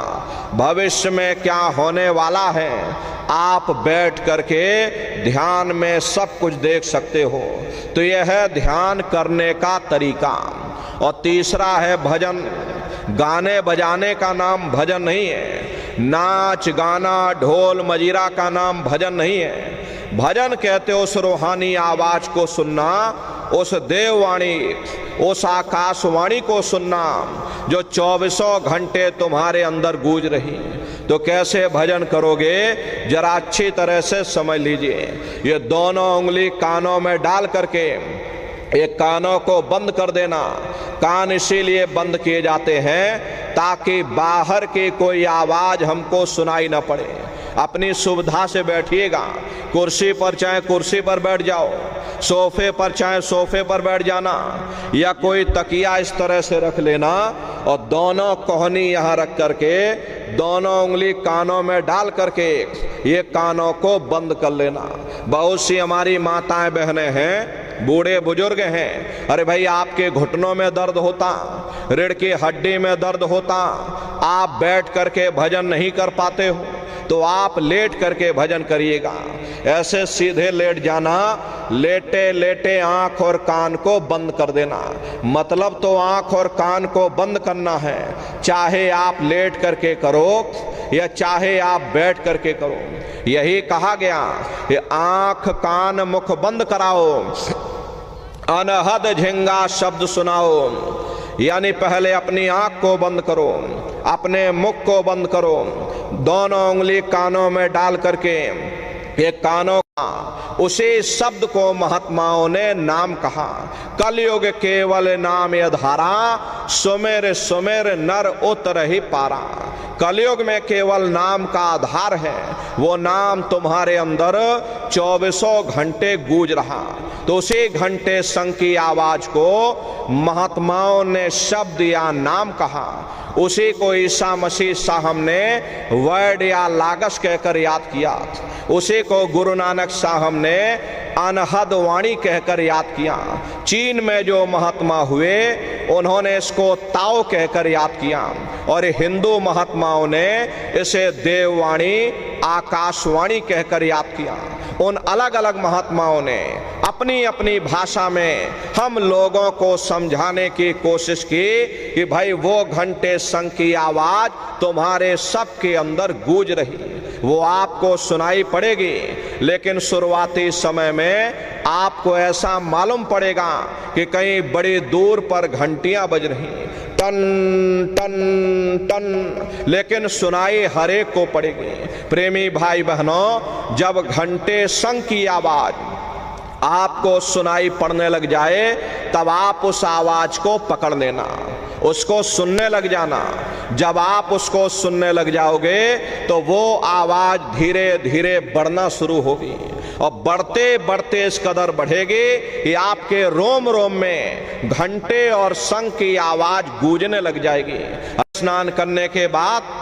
भविष्य में क्या होने वाला है, आप बैठ करके ध्यान में सब कुछ देख सकते हो। तो यह है ध्यान करने का तरीका। और तीसरा है भजन। गाने बजाने का नाम भजन नहीं है। नाच गाना ढोल मजीरा का नाम भजन नहीं है। भजन कहते हो उस रूहानी आवाज को सुनना, उस देववाणी, उस आकाशवाणी को सुनना जो 24 घंटे तुम्हारे अंदर गूंज रही। तो कैसे भजन करोगे जरा अच्छी तरह से समझ लीजिए। ये दोनों उंगली कानों में डाल करके एक कानों को बंद कर देना। कान इसीलिए बंद किए जाते हैं ताकि बाहर की कोई आवाज हमको सुनाई न पड़े। अपनी सुविधा से बैठिएगा। कुर्सी पर चाहे कुर्सी पर बैठ जाओ, सोफे पर चाहे सोफे पर बैठ जाना, या कोई तकिया इस तरह से रख लेना और दोनों कोहनी यहाँ रख करके दोनों उंगली कानों में डाल करके ये कानों को बंद कर लेना। बहुत सी हमारी माताएं बहनें हैं, बूढ़े बुजुर्ग हैं, अरे भाई आपके घुटनों में दर्द होता, रीढ़ की हड्डी में दर्द होता, आप बैठ करके भजन नहीं कर पाते हो तो आप लेट करके भजन करिएगा। ऐसे सीधे लेट जाना, लेटे लेटे आंख और कान को बंद कर देना। मतलब तो आंख और कान को बंद करना है, चाहे आप लेट करके करो या चाहे आप बैठ करके करो। यही कहा गया कि आंख कान मुख बंद कराओ, अनहद झिंगा शब्द सुनाओ। यानी पहले अपनी आंख को बंद करो, अपने मुख को बंद करो, दोनों उंगली कानों में डाल करके ये कानों का उसी शब्द को महात्माओं ने नाम कहा। कलयुग केवल नाम आधारा, सुमेर सुमेर नर उतर ही पारा। कलयुग में केवल नाम का आधार है, वो नाम तुम्हारे अंदर 24 घंटे गूंज रहा। तो उसी घंटे संग की आवाज को महात्माओं ने शब्द या नाम कहा। उसी को ईसा मसीह साहब ने वर्ड या लागस कहकर याद किया। उसी को गुरु नानक साहब ने अनहद वाणी कहकर याद किया। चीन में जो महात्मा हुए उन्होंने इसको ताओ कहकर याद किया और हिंदू महात्माओं ने इसे देववाणी आकाशवाणी कहकर याद किया। उन अलग अलग महात्माओं ने अपनी अपनी भाषा में हम लोगों को समझाने की कोशिश की कि भाई वो घंटे शंख की आवाज तुम्हारे सबके अंदर गूंज रही, वो आपको सुनाई पड़ेगी, लेकिन शुरुआती समय में आपको ऐसा मालूम पड़ेगा कि कहीं बड़ी दूर पर घंटियां बज रही, टन टन टन, लेकिन सुनाई हर एक को पड़ेगी। प्रेमी भाई बहनों, जब घंटे शंख की आवाज आपको सुनाई पड़ने लग जाए तब आप उस आवाज को पकड़ लेना, उसको सुनने लग जाना। जब आप उसको सुनने लग जाओगे तो वो आवाज धीरे धीरे बढ़ना शुरू होगी और बढ़ते बढ़ते इस कदर बढ़ेगी कि आपके रोम रोम में घंटे और शंख की आवाज गूंजने लग जाएगी। स्नान करने के बाद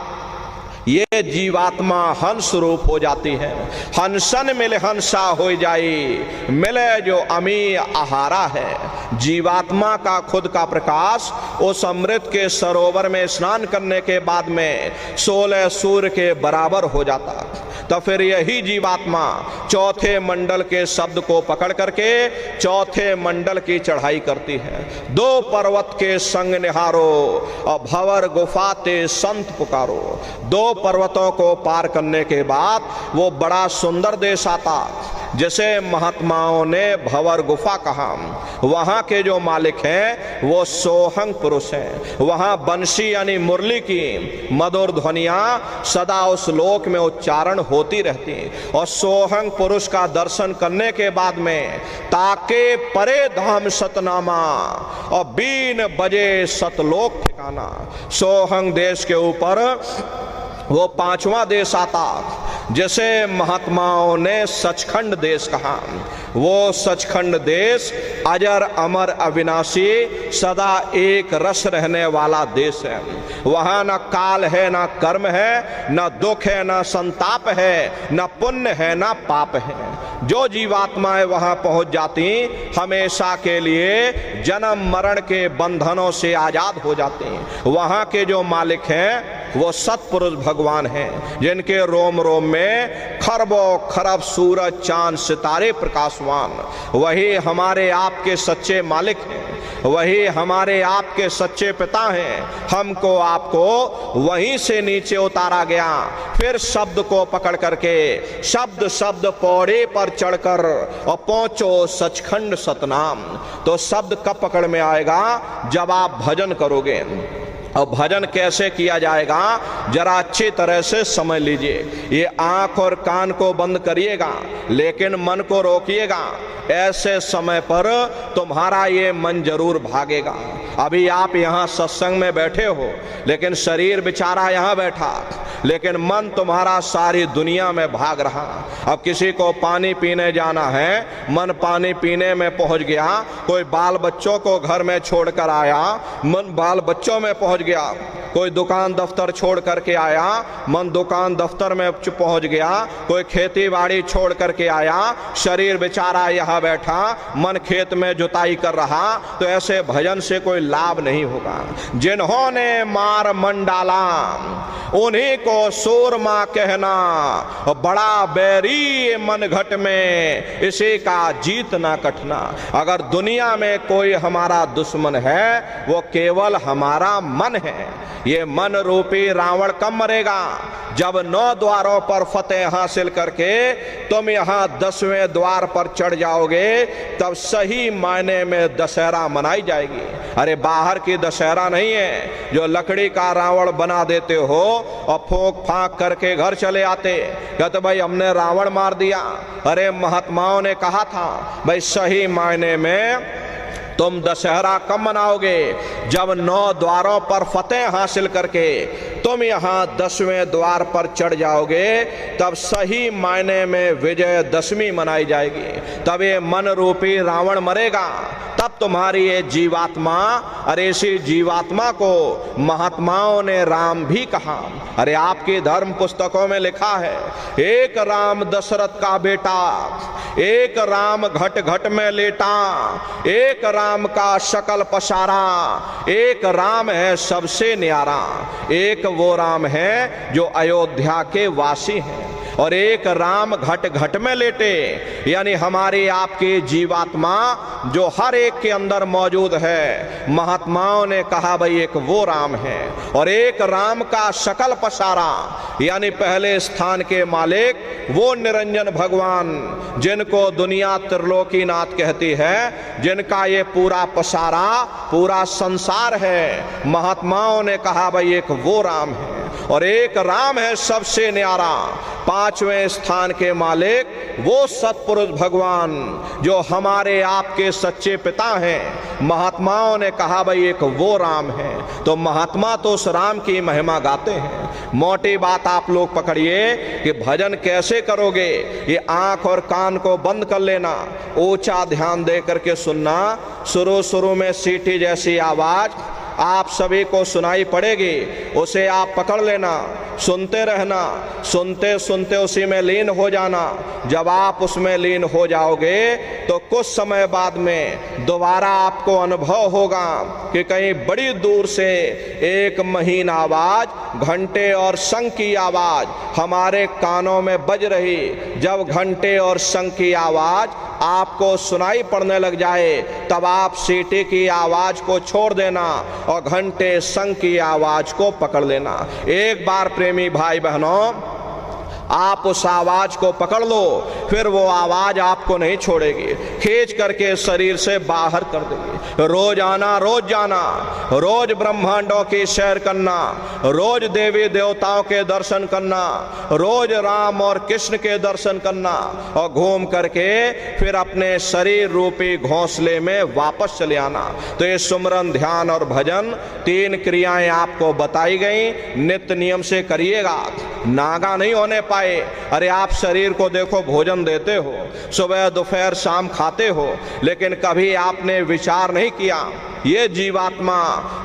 ये जीवात्मा हंस रूप हो जाती है। हंसन मिले हंसा हो जाई, मिले जो अमी आहारा है। जीवात्मा का खुद का प्रकाश उस अमृत के सरोवर में स्नान करने के बाद में 16 सूर्य के बराबर हो जाता। तो फिर यही जीवात्मा चौथे मंडल के शब्द को पकड़ करके चौथे मंडल की चढ़ाई करती है। 2 पर्वत के संग निहारो और भंवर गुफा ते संत पुकारो। 2 पर्वतों को पार करने के बाद वो बड़ा सुंदर देश आता जिसे महात्माओं ने भंवर गुफा कहा। वहां के जो मालिक हैं वो सोहंग पुरुष हैं। वहां बंशी यानी मुरली की मधुर ध्वनियां सदा उस लोक में उच्चारण होती रहती और सोहंग पुरुष का दर्शन करने के बाद में ताके परे धाम सतनामा और 3 बजे सतलोक ठिकाना। सोहंग देश के ऊपर वो 5वां देश आता जैसे महात्माओं ने सचखंड देश कहा। वो सचखंड देश अजर अमर अविनाशी सदा एक रस रहने वाला देश है। वहां न काल है, न कर्म है, न दुख है, न संताप है, न पुण्य है, न पाप है। जो जीवात्माएं वहां पहुंच जाती हमेशा के लिए जन्म मरण के बंधनों से आजाद हो जाती। वहां के जो मालिक हैं वो सतपुरुष भगवान हैं जिनके रोम रोम में खरबों खरब सूरज चांद सितारे प्रकाशवान। वही हमारे आपके सच्चे मालिक हैं, वही हमारे आपके सच्चे पिता हैं। हमको आपको वहीं से नीचे उतारा गया, फिर शब्द को पकड़ करके शब्द शब्द पौड़े पर चढ़कर और पहुंचो सचखंड सतनाम। तो शब्द कब पकड़ में आएगा? जब आप भजन करोगे। और भजन कैसे किया जाएगा जरा अच्छी तरह से समझ लीजिए। ये आंख और कान को बंद करिएगा लेकिन मन को रोकिएगा। ऐसे समय पर तुम्हारा ये मन जरूर भागेगा। अभी आप यहाँ सत्संग में बैठे हो लेकिन शरीर बेचारा यहाँ बैठा, लेकिन मन तुम्हारा सारी दुनिया में भाग रहा। अब किसी को पानी पीने जाना है, मन पानी पीने में पहुंच गया। कोई बाल बच्चों को घर में छोड़कर आया, मन बाल बच्चों में पहुंच गया। कोई दुकान दफ्तर छोड़ करके आया, मन दुकान दफ्तर में पहुंच गया। कोई खेती बाड़ी छोड़ करके आया, शरीर बेचारा यहाँ बैठा, मन खेत में जुताई कर रहा। तो ऐसे भजन से कोई लाभ नहीं होगा। जिन्होंने मार मन डाला उन्हीं को सूरमा कहना, बड़ा बैरी मन घट में इसी का जीतना कठना। अगर दुनिया में कोई हमारा दुश्मन है वो केवल हमारा मन है। ये मन रूपी रावण कब मरेगा? जब 9 द्वारों पर फतेह हासिल करके तुम यहाँ 10वें द्वार पर चढ़ जाओगे तब सही मायने में दशहरा मनाई जाएगी। अरे बाहर की दशहरा नहीं है जो लकड़ी का रावण बना देते हो और फूंक फांक करके घर चले आते, कहते भाई हमने रावण मार दिया। अरे महात्माओं ने कहा था भाई सही मायने में तुम दशहरा कब मनाओगे? जब 9 द्वारों पर फतेह हासिल करके तुम यहाँ 10वें द्वार पर चढ़ जाओगे तब सही मायने में विजयदशमी मनाई जाएगी। तब ये मन रूपी रावण मरेगा, तब तुम्हारी ये जीवात्मा, अरे इसी जीवात्मा को महात्माओं ने राम भी कहा। अरे आपकी धर्म पुस्तकों में लिखा है, एक राम दशरथ का बेटा, एक राम घट घट में लेटा, एक राम का शकल पसारा, एक राम है सबसे न्यारा। एक वो राम है जो अयोध्या के वासी हैं। और एक राम घट घट में लेटे, यानी हमारे आपके जीवात्मा जो हर एक के अंदर मौजूद है। महात्माओं ने कहा भाई एक वो राम है, और एक राम का शकल पसारा, यानी पहले स्थान के मालिक वो निरंजन भगवान जिनको दुनिया त्रिलोकीनाथ कहती है, जिनका ये पूरा पसारा पूरा संसार है। महात्माओं ने कहा भाई एक वो राम है, और एक राम है सबसे न्यारा, पांचवें स्थान के मालिक वो सतपुरुष भगवान जो हमारे आपके सच्चे पिता हैं। महात्माओं ने कहा भाई एक वो राम है। तो महात्मा तो उस राम की महिमा गाते हैं। मोटी बात आप लोग पकड़िए कि भजन कैसे करोगे, ये आंख और कान को बंद कर लेना, ऊंचा ध्यान दे करके सुनना। शुरू में सीटी जैसी आवाज आप सभी को सुनाई पड़ेगी, उसे आप पकड़ लेना, सुनते रहना, सुनते सुनते उसी में लीन हो जाना। जब आप उसमें लीन हो जाओगे तो कुछ समय बाद में दोबारा आपको अनुभव होगा कि कहीं बड़ी दूर से एक महीन आवाज, घंटे और शंख की आवाज हमारे कानों में बज रही। जब घंटे और शंख की आवाज आपको सुनाई पड़ने लग जाए तब आप सीटी की आवाज को छोड़ देना और घंटे शंख की आवाज को पकड़ लेना। एक बार प्रेमी भाई बहनों आप उस आवाज को पकड़ लो, फिर वो आवाज आपको नहीं छोड़ेगी, खींच करके शरीर से बाहर कर देगी। रोज आना, रोज जाना, रोज ब्रह्मांडों की सैर करना, रोज देवी देवताओं के दर्शन करना, रोज राम और कृष्ण के दर्शन करना, और घूम करके फिर अपने शरीर रूपी घोंसले में वापस चले आना। तो ये सुमरन, ध्यान और भजन तीन क्रियाएं आपको बताई गई, नित्य नियम से करिएगा, नागा नहीं होने पाए। अरे आप शरीर को देखो, भोजन देते हो, सुबह दोपहर शाम खाते हो, लेकिन कभी आपने विचार नहीं किया ये जीवात्मा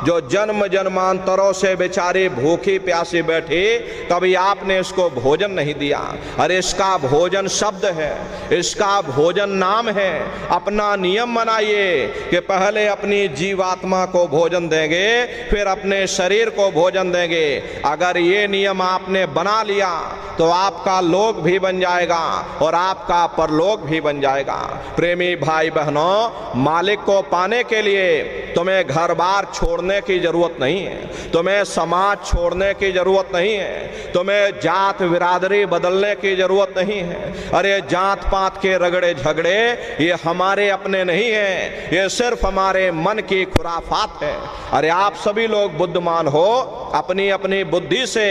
जो जन्म जन्मांतरों से बेचारी भूखी प्यासी बैठी, कभी आपने इसको भोजन नहीं दिया। अरे इसका भोजन शब्द है, इसका भोजन नाम है। अपना नियम बनाइए कि पहले अपनी जीवात्मा को भोजन देंगे, फिर अपने शरीर को भोजन देंगे। अगर ये नियम आपने बना लिया तो आपका लोक भी बन जाएगा और आपका परलोक भी बन जाएगा। प्रेमी भाई बहनों, मालिक को पाने के लिए तुम्हें घर बार छोड़ने की जरूरत नहीं है, तुम्हें समाज छोड़ने की जरूरत नहीं है, तुम्हें जात बिरादरी बदलने की जरूरत नहीं है। अरे जात पात के रगड़े झगड़े ये हमारे अपने नहीं है, ये सिर्फ हमारे मन की खुराफात है। अरे आप सभी लोग बुद्धिमान हो, अपनी अपनी बुद्धि से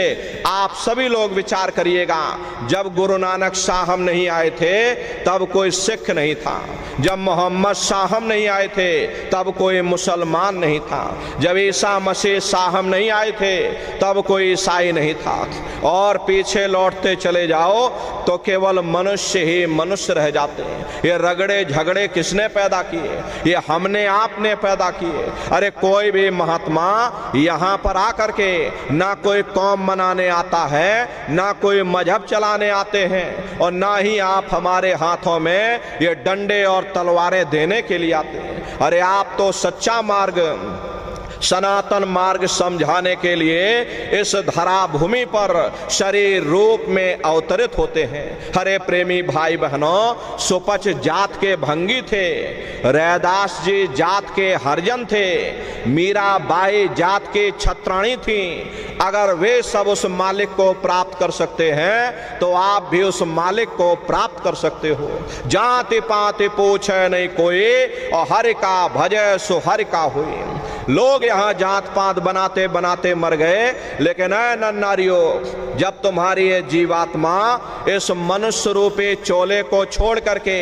आप सभी लोग विचार करिएगा। जब गुरु नानक साहब नहीं आए थे तब कोई सिख नहीं था, जब मोहम्मद साहब नहीं आए थे तब कोई मुसलमान नहीं था, जब ईसा मसीह साहब नहीं आए थे तब कोई ईसाई नहीं था, और पीछे लौटते चले जाओ तो केवल मनुष्य ही मनुष्य रह जाते हैं। ये रगड़े झगड़े किसने पैदा किए? ये हमने आपने पैदा किए। अरे कोई भी महात्मा यहाँ पर आकर के ना कोई कौम मनाने आता है, ना कोई मजहब चलाने आते हैं, और ना ही आप हमारे हाथों में ये डंडे और तलवारें देने के लिए आते हैं। अरे आप तो सच्चा मार्ग, सनातन मार्ग समझाने के लिए इस धरा भूमि पर शरीर रूप में अवतरित होते हैं। हरे प्रेमी भाई बहनों, सुपच जात के भंगी थे, रैदास जी जात के हरिजन थे, मीराबाई जात की छत्राणी थी। अगर वे सब उस मालिक को प्राप्त कर सकते हैं तो आप भी उस मालिक को प्राप्त कर सकते हो। जाति पाति पूछे नहीं कोई, और हरि का भजय सो हरि का हुई। लोग यहाँ जात पात बनाते बनाते मर गए, लेकिन ऐ नन्नारियों, जब तुम्हारी ये जीवात्मा इस मनुष्य रूपी चोले को छोड़ करके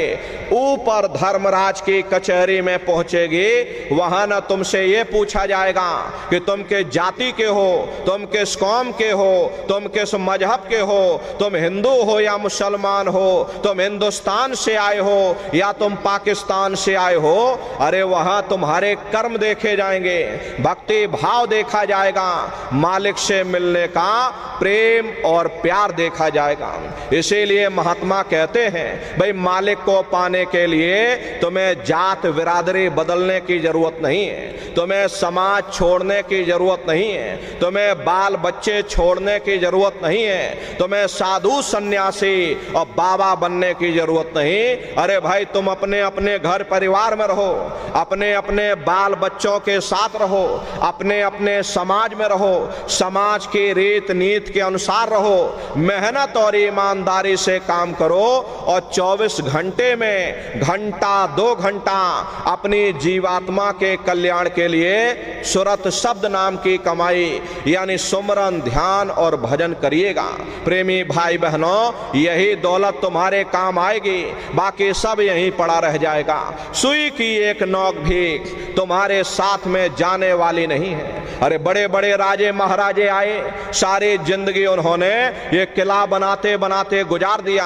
ऊपर धर्मराज की कचहरी में पहुंचेगी, वहां न तुमसे ये पूछा जाएगा कि तुम के जाति के हो, तुम किस कौम के हो, तुम किस मजहब के हो, तुम हिंदू हो या मुसलमान हो, तुम हिंदुस्तान से आए हो या तुम पाकिस्तान से आए हो। अरे वहां तुम्हारे कर्म देखे जाएंगे, जाएंगे, भक्ति भाव देखा जाएगा, मालिक से मिलने का प्रेम और प्यार देखा जाएगा। इसीलिए महात्मा कहते हैं भाई मालिक को पाने के लिए तुम्हें जात बिरादरी बदलने की जरूरत नहीं है, तुम्हें समाज छोड़ने की जरूरत नहीं है, तुम्हें बाल बच्चे छोड़ने की जरूरत नहीं है, तुम्हें साधु सन्यासी और बाबा बनने की जरूरत नहीं। अरे भाई तुम अपने अपने घर परिवार में रहो, अपने अपने बाल बच्चों के साथ रहो, अपने अपने समाज में रहो, समाज की रीत नीति के अनुसार रहो, मेहनत और ईमानदारी से काम करो और 24 घंटे में घंटा 2 घंटा अपनी जीवात्मा के कल्याण के लिए सुरत शब्द नाम की कमाई यानी सुमरन ध्यान और भजन करिएगा। प्रेमी भाई बहनों, यही दौलत तुम्हारे काम आएगी, बाकी सब यहीं पड़ा रह जाएगा। सुई की एक नोक भी तुम्हारे साथ में जाने वाली नहीं है। अरे बड़े बड़े राजे महाराजे आए, सारी जिंदगी उन्होंने ये किला बनाते बनाते गुजार दिया।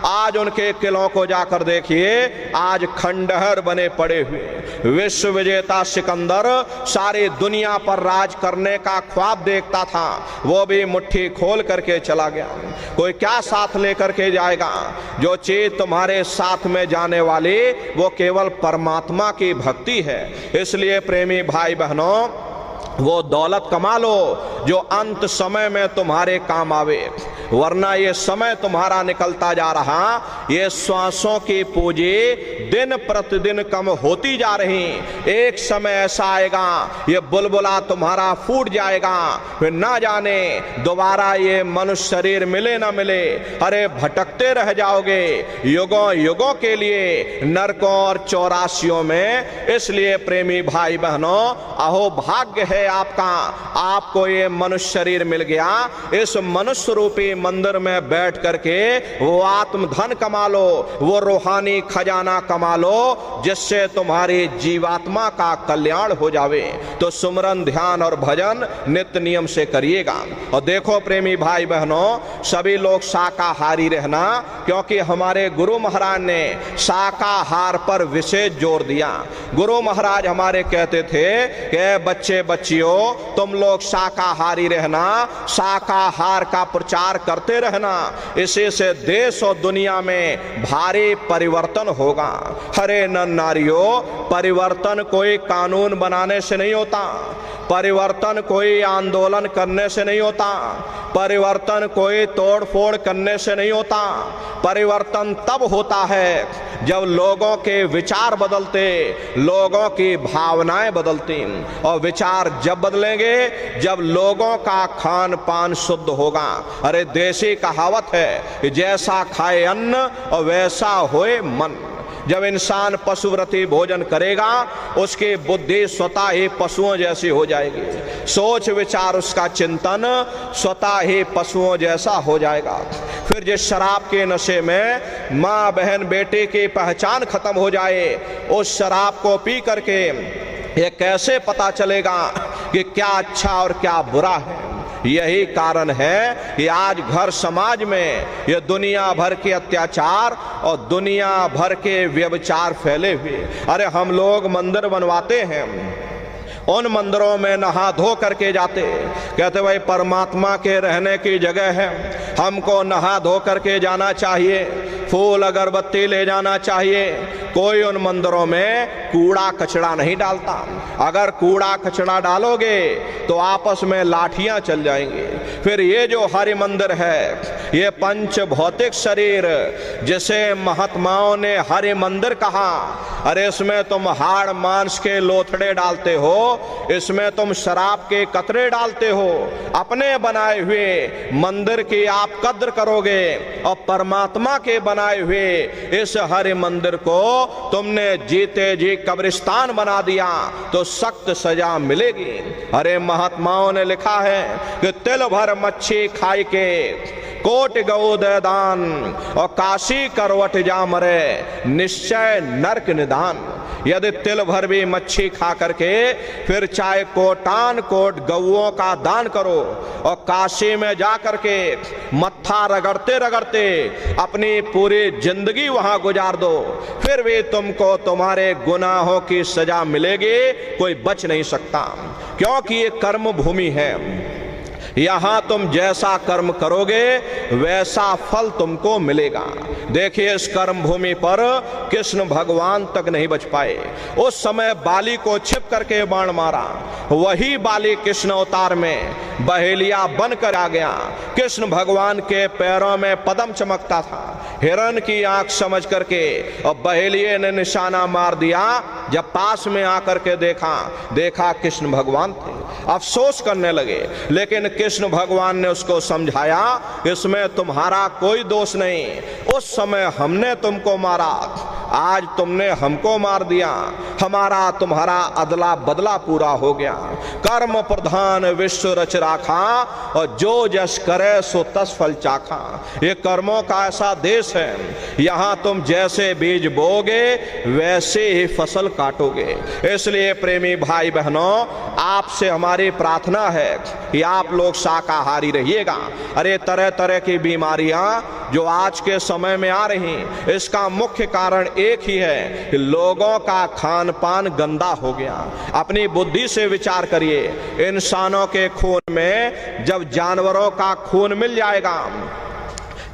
आज उनके किलों को जाकर देखिए, आज खंडहर बने पड़े हुए। विश्व विजेता सिकंदर सारी दुनिया पर राज करने का ख्वाब देखता था, वो भी मुट्ठी खोल करके चला गया। कोई क्या साथ लेकर के जाएगा? जो चीज तुम्हारे साथ में जाने वाली वो केवल परमात्मा की भक्ति है। इसलिए प्रेमी भाई बहनों, वो दौलत कमा लो जो अंत समय में तुम्हारे काम आवे, वरना ये समय तुम्हारा निकलता जा रहा, ये श्वासों की पूंजी दिन प्रतिदिन कम होती जा रही। एक समय ऐसा आएगा ये बुलबुला तुम्हारा फूट जाएगा, फिर ना जाने दोबारा ये मनुष्य शरीर मिले ना मिले। अरे भटकते रह जाओगे युगों युगों के लिए नरकों और चौरासियों में। इसलिए प्रेमी भाई बहनों, अहो भाग्य है आपका, आपको ये मनुष्य शरीर मिल गया। इस मनुष्य रूपी मंदिर में बैठ करके वो आत्म धन कमा लो, वो रूहानी खजाना कमा लो, जिससे तुम्हारी जीवात्मा का कल्याण हो जावे। तो सुमरन ध्यान और भजन नित्य नियम से करिएगा। और देखो प्रेमी भाई बहनों, सभी लोग शाकाहारी रहना, क्योंकि हमारे गुरु महाराज ने शाकाहार पर विशेष जोर दिया। गुरु महाराज हमारे कहते थे कि बच्चे बच्चियों तुम लोग शाकाहारी रहना, शाकाहार का प्रचार करते रहना, इसी से देश और दुनिया में भारी परिवर्तन होगा। हरे नर नारियों, परिवर्तन कोई कानून बनाने से नहीं होता, परिवर्तन कोई आंदोलन करने से नहीं होता, परिवर्तन कोई तोड़ फोड़ करने से नहीं होता। परिवर्तन तब होता है जब लोगों के विचार बदलते, लोगों की भावनाएं बदलती, और विचार जब बदलेंगे जब लोगों का खान पान शुद्ध होगा। अरे देसी कहावत है कि जैसा खाए अन्न और वैसा होए मन। जब इंसान पशुव्रती भोजन करेगा उसकी बुद्धि स्वतः ही पशुओं जैसी हो जाएगी, सोच विचार उसका चिंतन स्वतः ही पशुओं जैसा हो जाएगा। फिर जिस शराब के नशे में माँ बहन बेटे की पहचान खत्म हो जाए, उस शराब को पी करके ये कैसे पता चलेगा कि क्या अच्छा और क्या बुरा है। यही कारण है कि आज घर समाज में ये दुनिया भर के अत्याचार और दुनिया भर के व्यभिचार फैले हुए। अरे हम लोग मंदिर बनवाते हैं, उन मंदिरों में नहा धो करके जाते, कहते भाई परमात्मा के रहने की जगह है, हमको नहा धो करके जाना चाहिए, फूल अगरबत्ती ले जाना चाहिए। कोई उन मंदिरों में कूड़ा कचरा नहीं डालता। अगर कूड़ा कचरा डालोगे तो आपस में लाठियां चल जाएंगी। फिर ये जो हरि मंदिर है, ये पंच भौतिक शरीर जिसे महात्माओं ने हरि मंदिर कहा, अरे इसमें तुम हाड़ मांस के लोथड़े डालते हो, इसमें तुम शराब के कतरे डालते हो। अपने बनाए हुए मंदिर की आप कद्र करोगे और परमात्मा के बनाए हुए इस हरि मंदिर को तुमने जीते जी कब्रिस्तान बना दिया तो सख्त सजा मिलेगी। अरे महात्माओं ने लिखा है कि तिल भर मच्छी खाई के कोटि गौ दे दान, और काशी करवट जा मरे निश्चय नरक निदान। यदि तिल भर भी मच्छी खा करके फिर चाहे कोटान कोट गौओं का दान करो और काशी में जा करके मत्था रगड़ते रगड़ते अपनी पूरी जिंदगी वहां गुजार दो, फिर भी तुमको तुम्हारे गुनाहों की सजा मिलेगी, कोई बच नहीं सकता। क्योंकि ये कर्म भूमि है, यहां तुम जैसा कर्म करोगे वैसा फल तुमको मिलेगा। देखिए इस कर्म भूमि पर कृष्ण भगवान तक नहीं बच पाए। उस समय बाली को छिप करके बाण मारा, वही बाली कृष्ण अवतार में बहेलिया बनकर आ गया। कृष्ण भगवान के पैरों में पद्म चमकता था, हिरण की आंख समझ करके और बहेलिये ने निशाना मार दिया। जब पास में आकर के देखा कृष्ण भगवान थे, अफसोस करने लगे, लेकिन कृष्ण भगवान ने उसको समझाया इसमें तुम्हारा कोई दोष नहीं, उस समय हमने तुमको मारा, आज तुमने हमको मार दिया, हमारा तुम्हारा अदला बदला पूरा हो गया। कर्म प्रधान विश्व रच राखा और जो जस करे सो तस फल चाखा। ये कर्मों का ऐसा देश है, यहाँ तुम जैसे बीज बोगे वैसे ही फसल काटोगे। इसलिए प्रेमी भाई बहनों, आपसे हमारी प्रार्थना है कि आप लोग शाकाहारी रहिएगा। अरे तरह तरह की बीमारियां जो आज के समय में आ रही, इसका मुख्य कारण एक ही है कि लोगों का खान पान गंदा हो गया। अपनी बुद्धि से विचार करिए, इंसानों के खून में जब जानवरों का खून मिल जाएगा,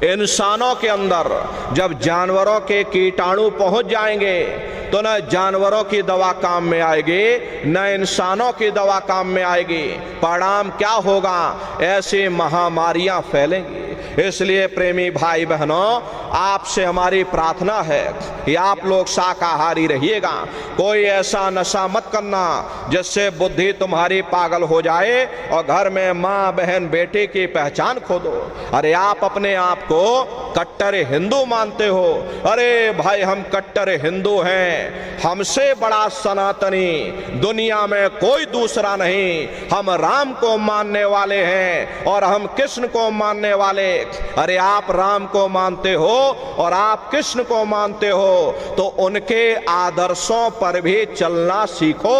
इंसानों के अंदर जब जानवरों के कीटाणु पहुंच जाएंगे तो न जानवरों की दवा काम में आएगी न इंसानों की दवा काम में आएगी। परिणाम क्या होगा? ऐसी महामारियां फैलेंगी। इसलिए प्रेमी भाई बहनों, आपसे हमारी प्रार्थना है कि आप लोग शाकाहारी रहिएगा। कोई ऐसा नशा मत करना जिससे बुद्धि तुम्हारी पागल हो जाए और घर में माँ बहन बेटे की पहचान खो दो। अरे आप अपने आप को कट्टर हिंदू मानते हो, अरे भाई हम कट्टर हिंदू हैं, हमसे बड़ा सनातनी दुनिया में कोई दूसरा नहीं, हम राम को मानने वाले हैं और हम कृष्ण को मानने वाले। अरे आप राम को मानते हो और आप कृष्ण को मानते हो तो उनके आदर्शों पर भी चलना सीखो।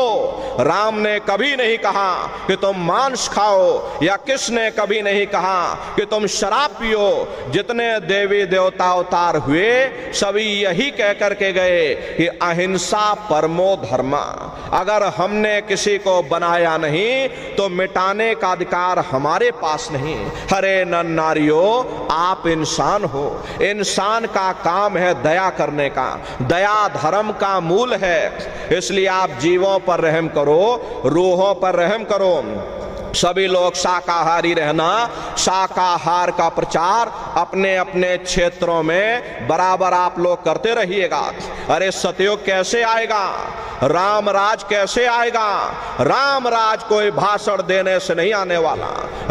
राम ने कभी नहीं कहा कि तुम मांस खाओ या कृष्ण ने कभी नहीं कहा कि तुम शराब पियो। जितने देवी देवता अवतार हुए सभी यही कह करके गए कि अहिंसा परमो धर्मा। अगर हमने किसी को बनाया नहीं तो मिटाने का अधिकार हमारे पास नहीं। हरे नर नारियों, आप इंसान हो, इंसान का काम है दया करने का, दया धर्म का मूल है। इसलिए आप जीवों पर रहम करो, रूहों पर रहम करो। सभी लोग शाकाहारी रहना, शाकाहार का प्रचार अपने अपने क्षेत्रों में बराबर आप लोग करते रहिएगा। अरे सतयुग कैसे आएगा? राम राज कैसे आएगा? राम राज कोई भाषण देने से नहीं आने वाला।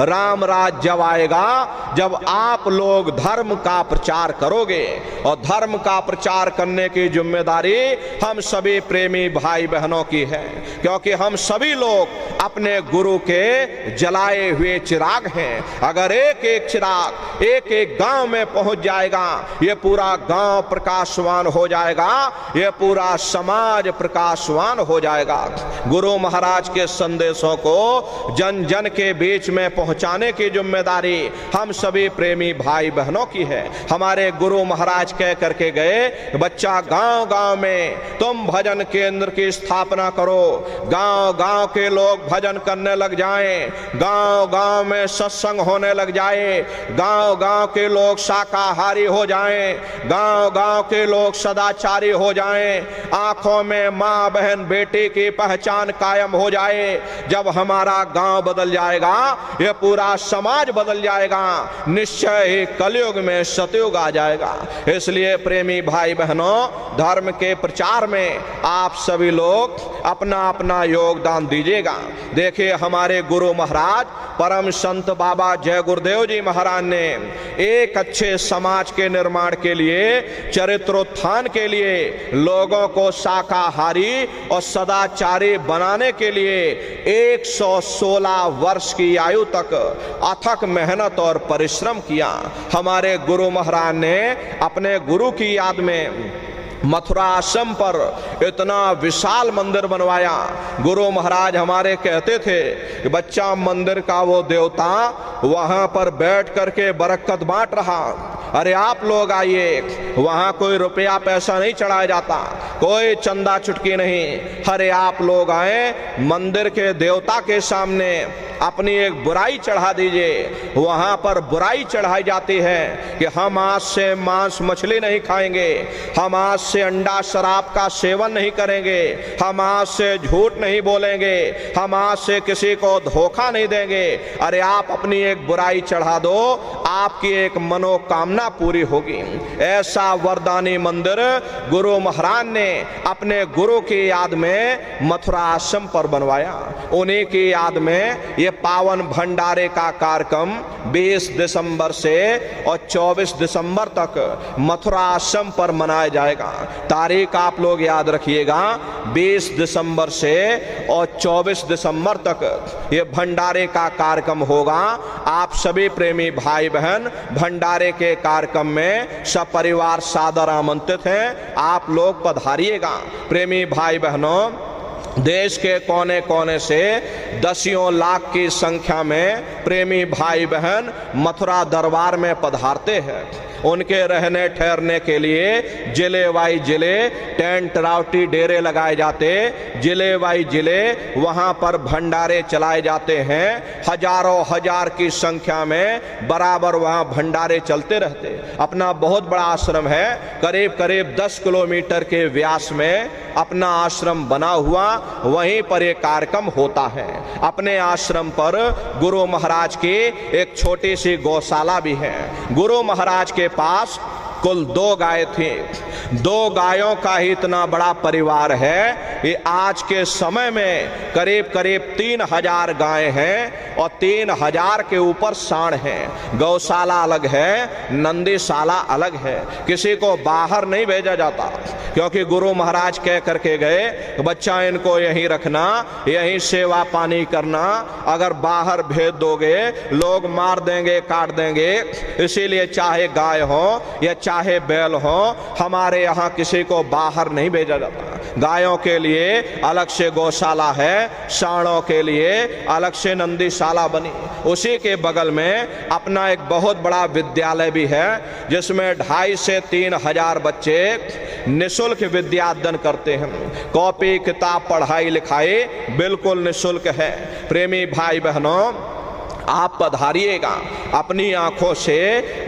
राम राज जब आएगा जब आप लोग धर्म का प्रचार करोगे, और धर्म का प्रचार करने की जिम्मेदारी हम सभी प्रेमी भाई बहनों की है, क्योंकि हम सभी लोग अपने गुरु के जलाए हुए चिराग हैं। अगर एक एक चिराग एक एक गांव में पहुंच जाएगा, ये पूरा गांव प्रकाशवान हो जाएगा, ये पूरा समाज प्रकाशवान हो जाएगा। गुरु महाराज के संदेशों को जन जन के बीच में पहुंचाने की जिम्मेदारी हम सभी प्रेमी भाई बहनों की है। हमारे गुरु महाराज कह करके गए, बच्चा गांव गांव में तुम भजन केंद्र की स्थापना करो, गांव गांव के लोग भजन करने लग जाएं, गांव गांव में सत्संग होने लग जाए, गांव गांव के लोग शाकाहारी हो जाएं, गांव गांव के लोग सदाचारी हो जाएं, आंखों में मां बहन बेटी की पहचान कायम हो जाए। जब हमारा गांव बदल जाएगा, यह पूरा समाज बदल जाएगा, निश्चय ही कलयुग में सतयुग आ जाएगा। इसलिए प्रेमी भाई बहनों, धर्म के प्रचार में आप सभी लोग अपना अपना योगदान दीजिएगा। देखिए हमारे गुरु महाराज परम संत बाबा जय गुरुदेव जी महाराज ने एक अच्छे समाज के निर्माण के लिए, चरित्रोत्थान के लिए, लोगों को शाकाहारी और सदाचारी बनाने के लिए 116 वर्ष की आयु तक अथक मेहनत और परिश्रम किया। हमारे गुरु महाराज ने अपने गुरु की याद में मथुरा आश्रम पर इतना विशाल मंदिर बनवाया। गुरु महाराज हमारे कहते थे कि बच्चा, मंदिर का वो देवता वहां पर बैठ करके बरकत बांट रहा। अरे आप लोग आइए, वहां कोई रुपया पैसा नहीं चढ़ाया जाता, कोई चंदा चुटकी नहीं। अरे आप लोग आए, मंदिर के देवता के सामने अपनी एक बुराई चढ़ा दीजिए। वहां पर बुराई चढ़ाई जाती है कि हम आज से मांस मछली नहीं खाएंगे, हम आज से अंडा शराब का सेवन नहीं करेंगे, हम आज से झूठ नहीं बोलेंगे, हम आज से किसी को धोखा नहीं देंगे। अरे आप अपनी एक बुराई चढ़ा दो, आपकी एक मनोकामना पूरी होगी। ऐसा वरदानी मंदिर गुरु महाराज ने अपने गुरु की याद में मथुरा आश्रम पर बनवाया। उन्हीं की याद में ये पावन भंडारे का कार्यक्रम 20 दिसंबर से और 24 दिसंबर तक मथुरा आश्रम पर मनाया जाएगा। तारीख आप लोग याद रखिएगा, 20 दिसंबर से और 24 दिसंबर तक ये भंडारे का कार्यक्रम होगा। आप सभी प्रेमी भाई बहन भंडारे के कार्यक्रम में सपरिवार सादर आमंत्रित हैं। आप लोग पधारिएगा। प्रेमी भाई बहनों, देश के कोने कोने से दसियों लाख की संख्या में प्रेमी भाई बहन मथुरा दरबार में पधारते हैं। उनके रहने ठहरने के लिए जिले वाई जिले टेंट रावटी डेरे लगाए जाते, जिले वाई जिले वहां पर भंडारे चलाए जाते हैं। हजारों हजार की संख्या में बराबर वहां भंडारे चलते रहते। अपना बहुत बड़ा आश्रम है, करीब करीब 10 किलोमीटर के व्यास में अपना आश्रम बना हुआ, वहीं पर एक कार्यक्रम होता है। अपने आश्रम पर गुरु महाराज की एक छोटी सी गौशाला भी है। गुरु महाराज के पास कुल 2 गाय थी। 2 गायों का ही इतना बड़ा परिवार है कि आज के समय में करीब करीब 3000 गाय हैं और 3000 के ऊपर सांड हैं। गौशाला अलग है, नंदीशाला अलग है। किसी को बाहर नहीं भेजा जाता, क्योंकि गुरु महाराज कह करके गए, बच्चा इनको यहीं रखना, यहीं सेवा पानी करना। अगर बाहर भेज दोगे लोग मार देंगे, काट देंगे। इसीलिए चाहे गाय हो या चाहे बैल हो, हमारे यहाँ किसी को बाहर नहीं भेजा जाता। गायों के लिए अलग से गौशाला है, सांडों के लिए अलग से नंदीशाला बनी। उसी के बगल में अपना एक बहुत बड़ा विद्यालय भी है, जिसमें 2500 से 3000 बच्चे निःशुल्क विद्यादान करते हैं। कॉपी किताब पढ़ाई लिखाई बिल्कुल निःशुल्क है। प्रेमी भाई बहनों, आप पधारिएगा, अपनी आंखों से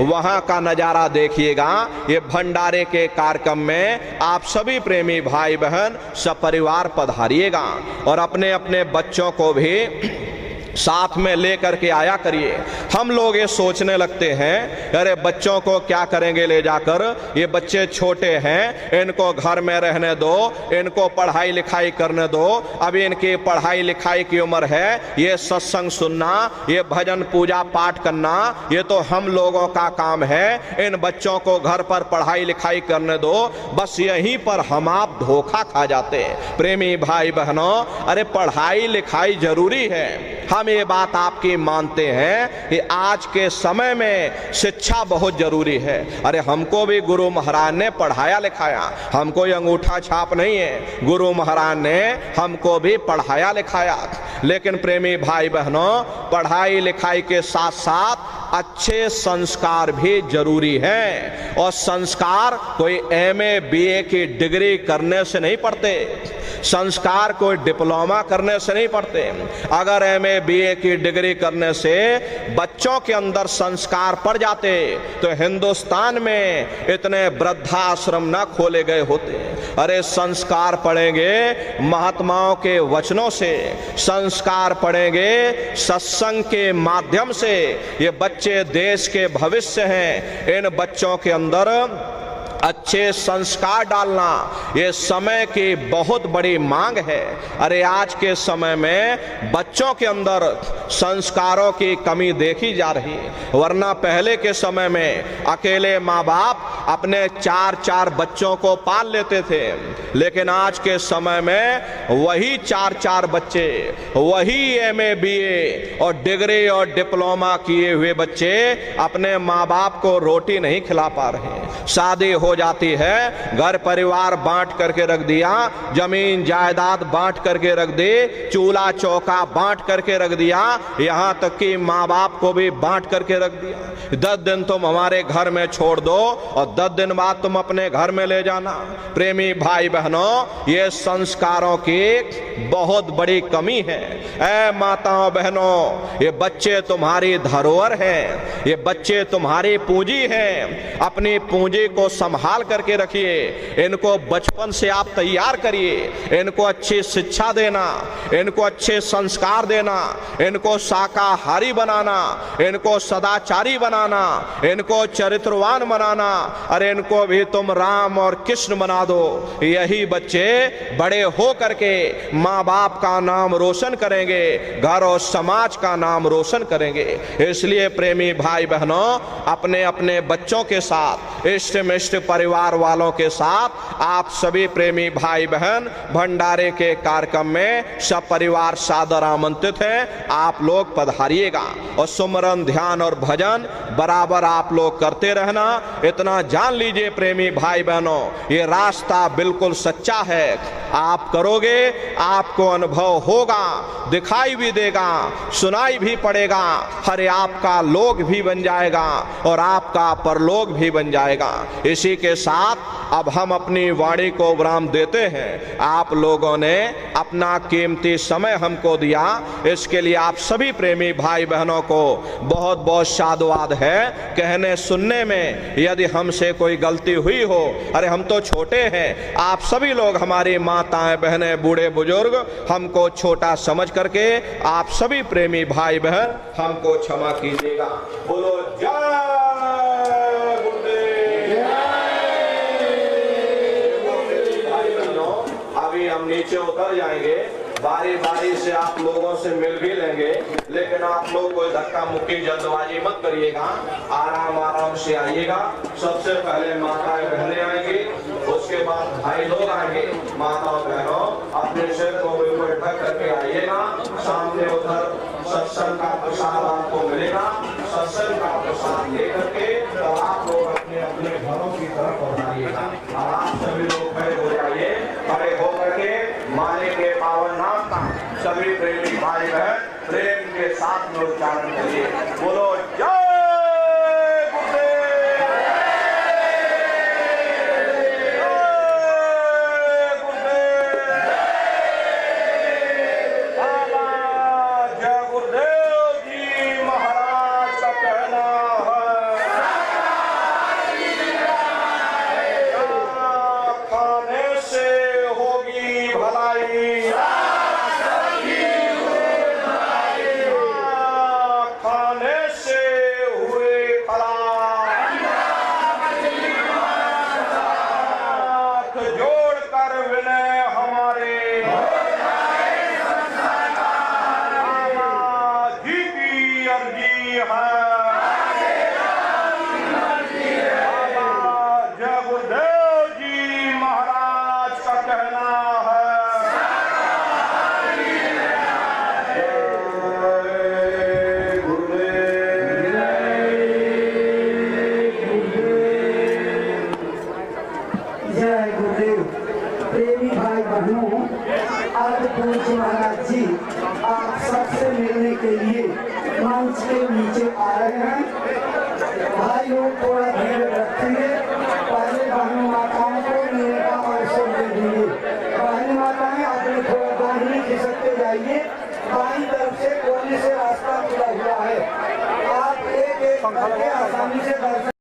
वहां का नजारा देखिएगा। ये भंडारे के कार्यक्रम में आप सभी प्रेमी भाई बहन सपरिवार पधारिएगा और अपने अपने बच्चों को भी साथ में लेकर के आया करिए। हम लोग ये सोचने लगते हैं, अरे बच्चों को क्या करेंगे ले जाकर, ये बच्चे छोटे हैं, इनको घर में रहने दो, इनको पढ़ाई लिखाई करने दो। अभी इनकी पढ़ाई लिखाई की उम्र है, ये सत्संग सुनना, ये भजन पूजा पाठ करना, ये तो हम लोगों का काम है। इन बच्चों को घर पर पढ़ाई लिखाई करने दो। बस यहीं पर हम आप धोखा खा जाते हैं। प्रेमी भाई बहनों, अरे पढ़ाई लिखाई जरूरी है, हम ये बात आपकी मानते हैं कि आज के समय में शिक्षा बहुत जरूरी है। अरे हमको भी गुरु महाराज ने पढ़ाया लिखाया, हम कोई अंगूठा छाप नहीं है। गुरु महाराज ने हमको भी पढ़ाया लिखाया। लेकिन प्रेमी भाई बहनों, पढ़ाई लिखाई के साथ साथ अच्छे संस्कार भी जरूरी हैं। और संस्कार कोई MA BA की डिग्री करने से नहीं पढ़ते, संस्कार कोई डिप्लोमा करने से नहीं पढ़ते। अगर MA BA की डिग्री करने से बच्चों के अंदर संस्कार पड़ जाते तो हिंदुस्तान में इतने वृद्धाश्रम न खोले गए होते। अरे संस्कार पढ़ेंगे महात्माओं के वचनों से, संस्कार पढ़ेंगे सत्संग के माध्यम से। ये बच्चे देश के भविष्य हैं। इन बच्चों के अंदर अच्छे संस्कार डालना ये समय की बहुत बड़ी मांग है। अरे आज के समय में बच्चों के अंदर संस्कारों की कमी देखी जा रही है, वरना पहले के समय में अकेले माँ बाप अपने 4-4 बच्चों को पाल लेते थे, लेकिन आज के समय में वही 4-4 बच्चे, वही MA BA और डिग्री और डिप्लोमा किए हुए बच्चे अपने माँ बाप को रोटी नहीं खिला पा रहे। शादी हो जाती है, घर परिवार बांट करके रख दिया, जमीन जायदाद बांट करके रख दी, चूल्हा चौका बांट करके रख दिया, यहां तक कि माँ बाप को भी बांट करके रख दिया। 10 दिन तुम हमारे घर में छोड़ दो और 10 दिन बाद तुम अपने घर में ले जाना। प्रेमी भाई बहनों, ये संस्कारों की बहुत बड़ी कमी है। ऐ माताओं बहनों, ये बच्चे तुम्हारी धरोहर हैं, ये बच्चे तुम्हारी पूंजी हैं। अपनी पूंजी को संभाल करके रखिए, इनको बचपन से आप तैयार करिए, इनको अच्छी शिक्षा देना, इनको अच्छे संस्कार देना, इनको शाकाहारी बनाना, इनको सदाचारी बनाना, इनको चरित्रवान बनाना। अरे इनको भी तुम राम और कृष्ण बना दो, यही बच्चे बड़े हो करके माँ बाप का नाम रोशन करेंगे, घर और समाज का नाम रोशन करेंगे। इसलिए प्रेमी भाई बहनों, अपने अपने बच्चों के साथ, इष्ट मिष्ट परिवार वालों के साथ आप सभी प्रेमी भाई बहन भंडारे के कार्यक्रम में सब परिवार सादर आमंत्रित हैं। आप लोग पधारिएगा और सुमरन, ध्यान और भजन बराबर आप लोग करते रहना। इतना जान लीजिए प्रेमी भाई बहनों, ये रास्ता बिल्कुल सच्चा है। आप करोगे, आपको अनुभव होगा, दिखाई भी देगा, सुनाई भी पड़ेगा। अरे आपका लोक भी बन जाएगा और आपका परलोक भी बन जाएगा। इसी के साथ अब हम अपनी वाणी को विराम देते हैं। आप लोगों ने अपना कीमती समय हमको दिया, इसके लिए आप सभी प्रेमी भाई बहनों को बहुत बहुत साधुवाद है। कहने सुनने में यदि हमसे कोई गलती हुई हो, अरे हम तो छोटे हैं, आप सभी लोग हमारी माताएं बहनें बूढ़े बुजुर्ग हमको छोटा समझ करके आप सभी प्रेमी भाई बहन हमको क्षमा कीजिएगा। बोलो जय गुरुदेव। भाई बहनों, अभी हम नीचे उतर जाएंगे, बारी बारी से आप लोगों से मिल भी लेंगे, लेकिन आप लोग कोई धक्का मुक्की जल्दबाजी मत करिएगा, आराम आराम से आइएगा। सबसे पहले माताएं बहनें आएंगी, उसके बाद भाई लोग आएंगे। माताओं बहनों, अपने सिर को ऊपर ढक करके आइएगा। सामने उधर सत्संग का प्रसाद आपको मिलेगा, सत्संग का प्रसाद लेकर के तो आप लोग अपने अपने घरों की तरफ पहुंचाइएगा। और आप सभी लोग खड़े हो जाइए, खड़े होकर के मालिक के पावन नाम का सभी प्रेमी भाई बहन प्रेम के साथ में उच्चारण करिए। बोलो जय महाराज जी आप सबसे मिलने के लिए मंच के नीचे आ रहे हैं। भाई लोग थोड़ा धैर्य रखेंगे।